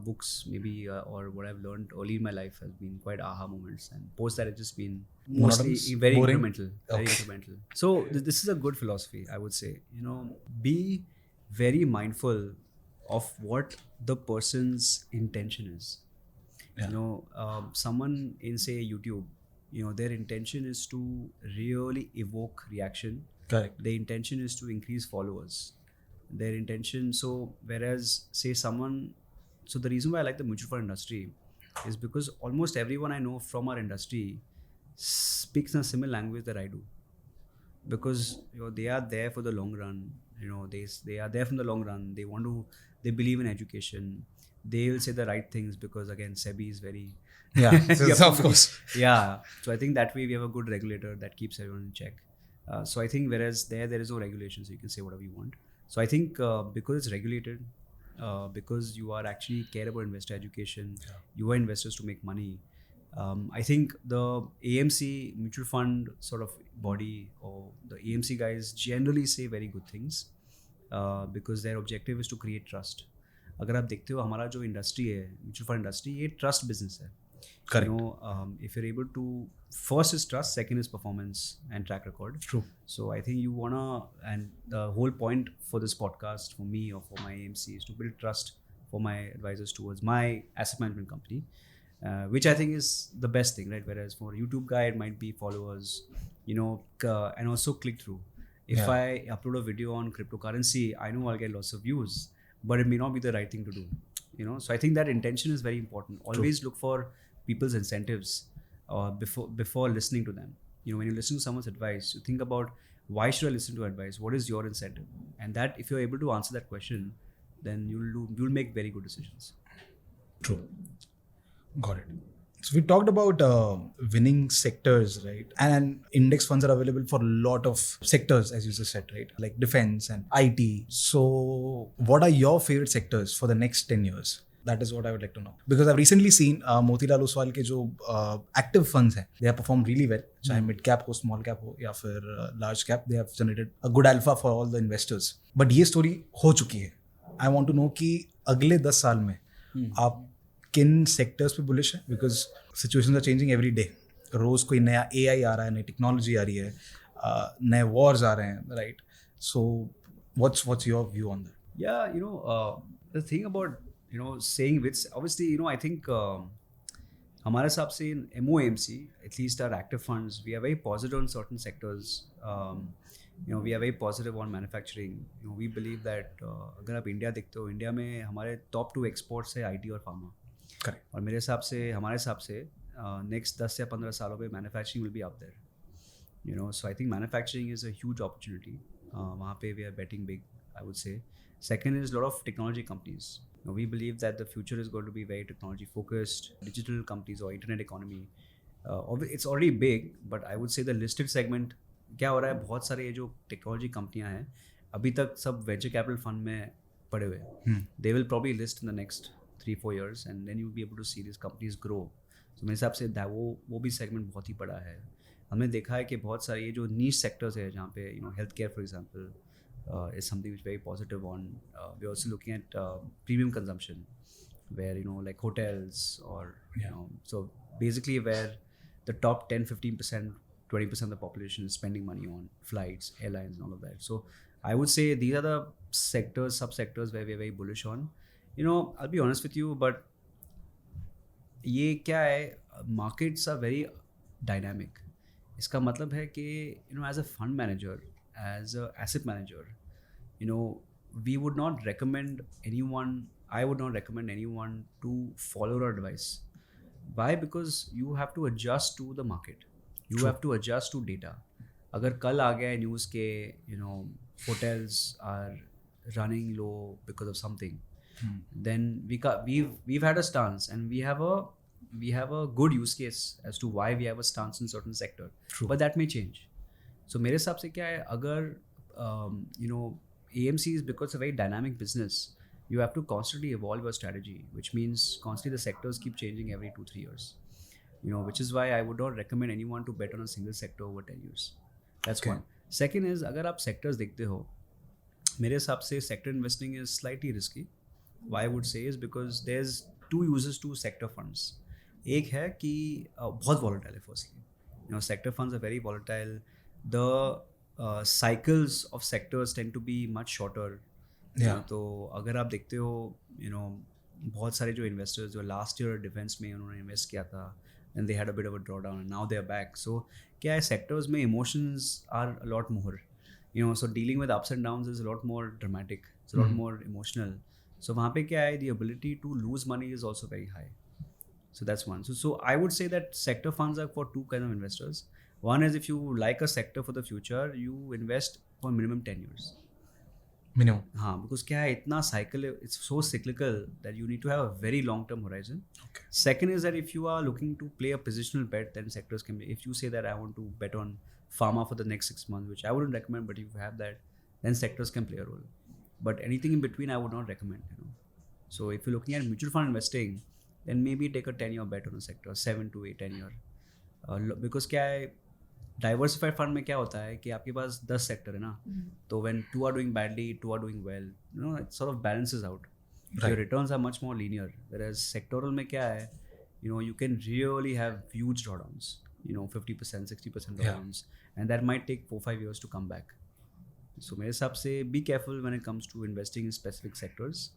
books maybe or what I've learned early in my life has been quite aha moments, and post that it's just been mostly very boring? incremental. Very incremental. So this is a good philosophy, I would say. Be very mindful of what the person's intention is. Someone in say YouTube, their intention is to really evoke reaction. Correct. Their intention is to increase followers. Their intention, so whereas say someone, so the reason why I like the mutual fund industry is because almost everyone I know from our industry speaks in a similar language that I do, because they are there for the long run. They are there from the long run. They believe in education. They will say the right things because again SEBI is very Yeah, You have to of be- course. Yeah. So I think that way we have a good regulator that keeps everyone in check. So I think whereas there is no regulation, so you can say whatever you want. So I think because it's regulated, because you are actually care about investor education, you are investors to make money. I think the AMC mutual fund sort of body or the AMC guys generally say very good things because their objective is to create trust. अगर आप देखते हो हमारा जो industry है mutual fund industry ये trust business है. Correct. You know, if you're able to, first is trust, second is performance and track record. True. So I think you wanna, and the whole point for this podcast for me or for my AMC is to build trust for my advisors towards my asset management company, which I think is the best thing, right? Whereas for a YouTube guy it might be followers, you know, and also click through. If Yeah. I upload a video on cryptocurrency, I know I'll get lots of views, but it may not be the right thing to do. You know, so I think that intention is very important. Always look for people's incentives before listening to them. You know, when you listen to someone's advice, you think about why should I listen to advice? What is your incentive? And that if you're able to answer that question, then you'll make very good decisions. True. Got it. So we talked about winning sectors, right? And index funds are available for a lot of sectors, as you just said, right? Like defense and IT. So what are your favorite sectors for the next 10 years? That is what I would like to know. Because I've recently seen Motilal Oswal के जो active funds हैं, they have performed really well. चाहे mid cap हो, small cap हो या फिर large cap, they have generated a good alpha for all the investors. But ये story हो चुकी है. I want to know कि अगले 10 साल में आप किन सेक्टर्स पे बुलिश है? Because situations are changing every day. रोज कोई नया AI आ रहा है, नई टेक्नोलॉजी आ रही है, नए वॉर्स आ रहे हैं, right? So what's your view on that? Yeah, you know, the thing about, you know, saying which, obviously, you know, I think हमारे हिसाब से in MOMC, at least our active funds, we are very positive on certain sectors. You know, we are very positive on manufacturing. You know, we believe that अगर आप India देखते हो, India में हमारे top 2 exports है IT और pharma. Correct. और मेरे हिसाब से हमारे हिसाब से नेक्स्ट 10 या 15 सालों में manufacturing will be up there. You know, so I think manufacturing is a huge opportunity. वहाँ पे we are betting big, I would say. Second is lot of technology companies. We believe that the future is going to be very technology focused. Digital companies और internet economy, it's already big, but I would say the listed segment क्या हो रहा है, बहुत सारे ये जो technology कंपनियाँ हैं अभी तक सब वेंचर कैपिटल फंड में पड़े हुए हैं. They will probably list in the next 3-4 years and then you'll be able to see these companies grow. So मेरे हिसाब से वो भी सेगमेंट बहुत ही बड़ा है. हमने देखा है कि बहुत सारे ये जो नीश सेक्टर्स है जहाँ पे, you know, health care for example is something which very positive on. We're also looking at premium consumption where, you know, like hotels or, you know, so basically where the top 10-15%, 20% of the population is spending money on flights, airlines and all of that. So I would say these are the sectors, subsectors where we're very bullish on. You know, I'll be honest with you, but ये क्या है, markets are very dynamic. इसका मतलब है कि, you know, as a fund manager, as a asset manager, you know, we would not recommend anyone, I would not recommend anyone to follow our advice. Why? Because you have to adjust to the market. You have to adjust to data. अगर कल आ गया news के, you know, hotels are running low because of something, then we've had a stance and we have a good use case as to why we have a stance in certain sector. True. But that may change. So मेरे हिसाब से क्या है, अगर you know, AMC is because it's a very dynamic business, you have to constantly evolve your strategy, which means constantly the sectors keep changing every 2-3 years. You know, which is why I would not recommend anyone to bet on a single sector over 10 years. That's Okay. one. Second is, अगर आप sectors देखते हो, मेरे हिसाब से sector investing is slightly risky. Why I would say is because there's 2 uses to sector funds. एक है कि बहुत volatile है firstly. You know, sector funds are very volatile. The cycles of sectors tend to be much shorter. Yeah. तो अगर आप देखते हो, you know, बहुत सारे जो investors जो last year defense में उन्होंने invest किया था, and they had a bit of a drawdown and now they are back. So क्या है, sectors में emotions are a lot more. You know, so dealing with ups and downs is a lot more dramatic. It's a lot more emotional. So वहाँ पे क्या है, the ability to lose money is also very high. So that's one. So I would say that sector funds are for 2 kind of investors. One is if you like a sector for the future, you invest for minimum 10 years. Minimum. हाँ, because क्या है, इतना cycle, it's so cyclical that you need to have a very long term horizon. Okay. Second is that if you are looking to play a positional bet, then sectors can be, if you say that I want to bet on pharma for the next 6 months, which I wouldn't recommend, but if you have that, then sectors can play a role. But anything in between I would not recommend, you know. So if you're looking at mutual fund investing, then maybe take a 10-year bet on a sector, 7 to 8 10 year. Because क्या है, diversified fund में क्या होता है कि आपके पास 10 sector है ना, तो when 2 are doing badly, 2 are doing well, you know, it sort of balances out. Your returns are much more linear. Whereas sectoral में क्या है, you know, you can really have huge drawdowns, you know, 50% 60% drawdowns, and that might take 4-5 years to come back. So मेरे हिसाब से be careful when it comes to investing in specific sectors.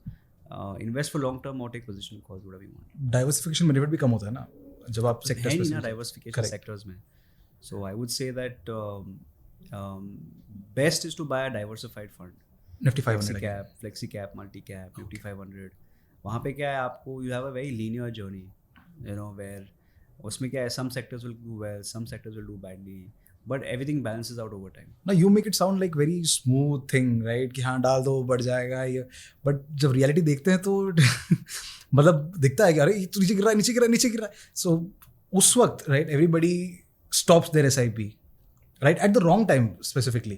Invest for long term और take position calls, whatever you want. Diversification benefit भी कम होता है ना जब आप सेक्टर है नहीं ना डाइवर्सिफिकेशन सेक्टर्स में. So I would say that best is to buy a diversified fund. Nifty 500 Flexi cap, multi cap, Nifty 500. वहाँ पे क्या है, आपको you have a very linear journey, you know, where उसमें क्या है, some sectors will do well, some sectors will do badly, but everything balances out over time. Now you make it sound like very smooth thing, right? कि हाँ डाल दो बढ़ जाएगा ये, but जब रियलिटी देखते हैं तो मतलब दिखता है कि अरे तो नीचे गिर रहा है, नीचे गिर रहा है, नीचे गिर रहा है. So उस वक्त, right, everybody stops their SIP, right, at the wrong time specifically.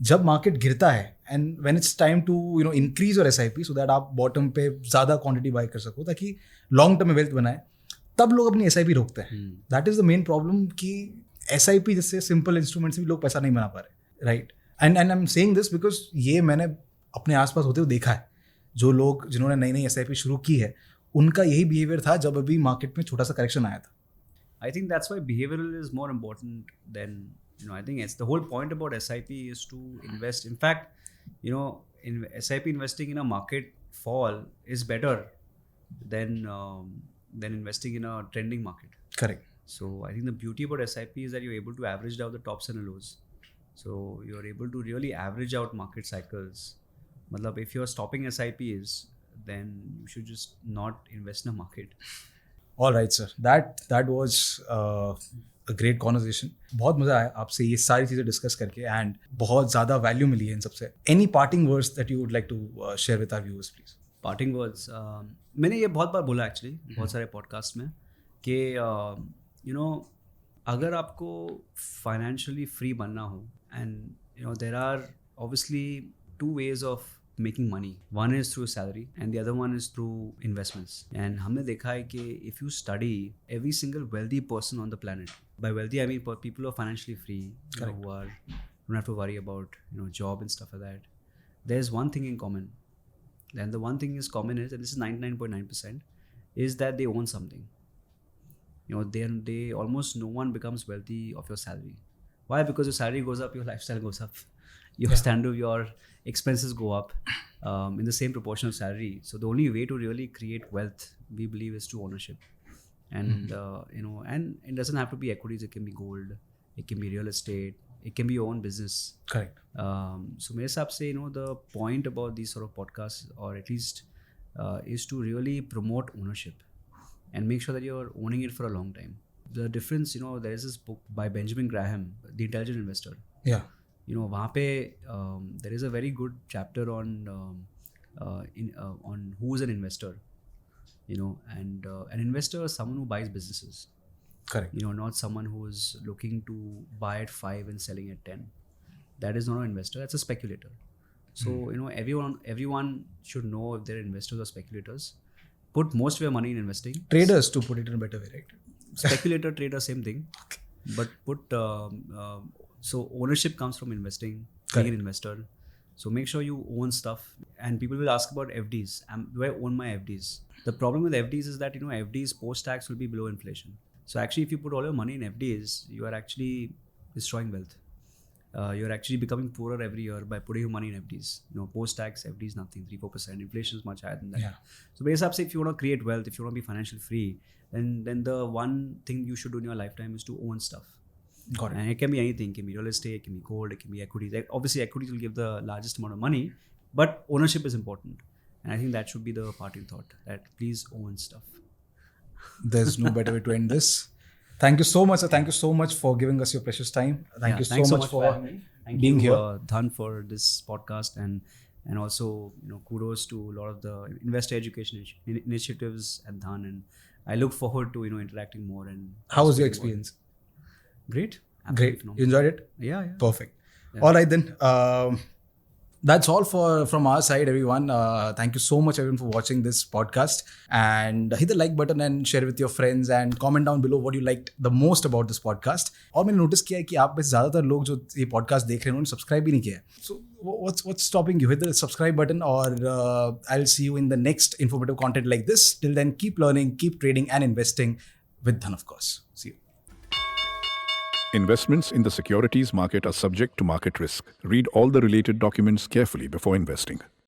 जब मार्केट गिरता है and when it's time to, you know, increase your SIP so that आप बॉटम पे ज़्यादा क्वांटिटी बाय कर सको ताकि लॉन्ग टर्म में वेल्थ बनाए, तब लोग अपनी SIP रोकते हैं. That is the main problem कि SIP जैसे सिंपल इंस्ट्रूमेंट से भी लोग पैसा नहीं बना पा रहे, right. And I am saying this because ये मैंने अपने आसपास होते हुए देखा है. जो लोग जिन्होंने नई नई SIP शुरू की है उनका यही बिहेवियर था जब अभी मार्केट में छोटा सा करेक्शन आया था. I think that's why behavioral is more important than, you know, I think it's the whole point about SIP is to invest. In fact, you know, in SIP investing in a market fall is better than investing in a trending market. Correct. So I think the beauty about SIP is that you're able to average out the tops and the lows. So you're able to really average out market cycles. Matlab, if you're stopping SIPs, then you should just not invest in a market. All right, sir. That was a great conversation. बहुत मज़ा आया आपसे ये सारी चीज़ें discuss करके and बहुत ज़्यादा वैल्यू मिली है इन सबसे. Any parting words that you would like to share with our viewers please? Parting words, मैंने ये बहुत बार बोला एक्चुअली बहुत सारे पॉडकास्ट में कि यू नो, अगर आपको फाइनेंशियली फ्री बनना हो, and you know there are obviously 2 ways of making money. One is through salary and the other one is through investments. And हमने देखा है कि if you study every single wealthy person on the planet, by wealthy I mean people who are financially free, you know, who are don't have to worry about, you know, job and stuff like that. There's one thing in common, and the one thing is common is, and this is 99.9%, is that they own something. You know, they almost no one becomes wealthy of your salary. Why? Because your salary goes up, your lifestyle goes up. Your standard, your expenses go up in the same proportion of salary. So the only way to really create wealth, we believe, is through ownership. And you know, and it doesn't have to be equities. It can be gold, it can be real estate, it can be your own business. Correct. So मेरे हिसाब से, you know, the point about these sort of podcasts, or at least is to really promote ownership and make sure that you're owning it for a long time. The difference, you know, there is this book by Benjamin Graham, The Intelligent Investor. Yeah. You know, वहाँ पे there is a very good chapter on who is an investor, you know, and an investor is someone who buys businesses. Correct. You know, not someone who is looking to buy at 5 and selling at 10. That is not an investor, that's a speculator. So you know, everyone should know if they're investors or speculators. Put most of your money in investing. Traders, to put it in a better way, right? Speculator, trader, same thing. But put so ownership comes from investing, being an investor. So make sure you own stuff. And people will ask about FDs. Do I own my FDs? The problem with FDs is that, you know, FDs post-tax will be below inflation. So actually, if you put all your money in FDs, you are actually destroying wealth. You're actually becoming poorer every year by putting your money in FDs. You know, post-tax FD is nothing, 3-4%. Inflation is much higher than that. Yeah. So basically, if you want to create wealth, if you want to be financially free, then the one thing you should do in your lifetime is to own stuff. Got it. And it can be anything. It can be real estate, it can be gold, it can be equities. Obviously, equities will give the largest amount of money, but ownership is important. And I think that should be the parting thought, that please own stuff. There's no better way to end this. Thank you so much, sir. Thank you so much for giving us your precious time. Thank you so much for being here. Dhan, for this podcast. and also kudos to a lot of the investor education initiatives at Dhan, and I look forward to interacting more. And How was your speaking more. experience? Great. Great. Absolutely You phenomenal. enjoyed it? Yeah. Perfect. Yeah. All right then. That's all from our side, everyone. Thank you so much, everyone, for watching this podcast. And hit the like button and share with your friends and comment down below what you liked the most about this podcast. और मैंने notice किया है कि आप में से ज़्यादातर लोग जो ये पॉडकास्ट देख रहे हैं उन्होंने सब्सक्राइब भी नहीं किया है. So what's stopping you? Hit the subscribe button, or I'll see you in the next informative content like this. Till then, keep learning, keep trading and investing with Dhan, of course. See you. Investments in the securities market are subject to market risk. Read all the related documents carefully before investing.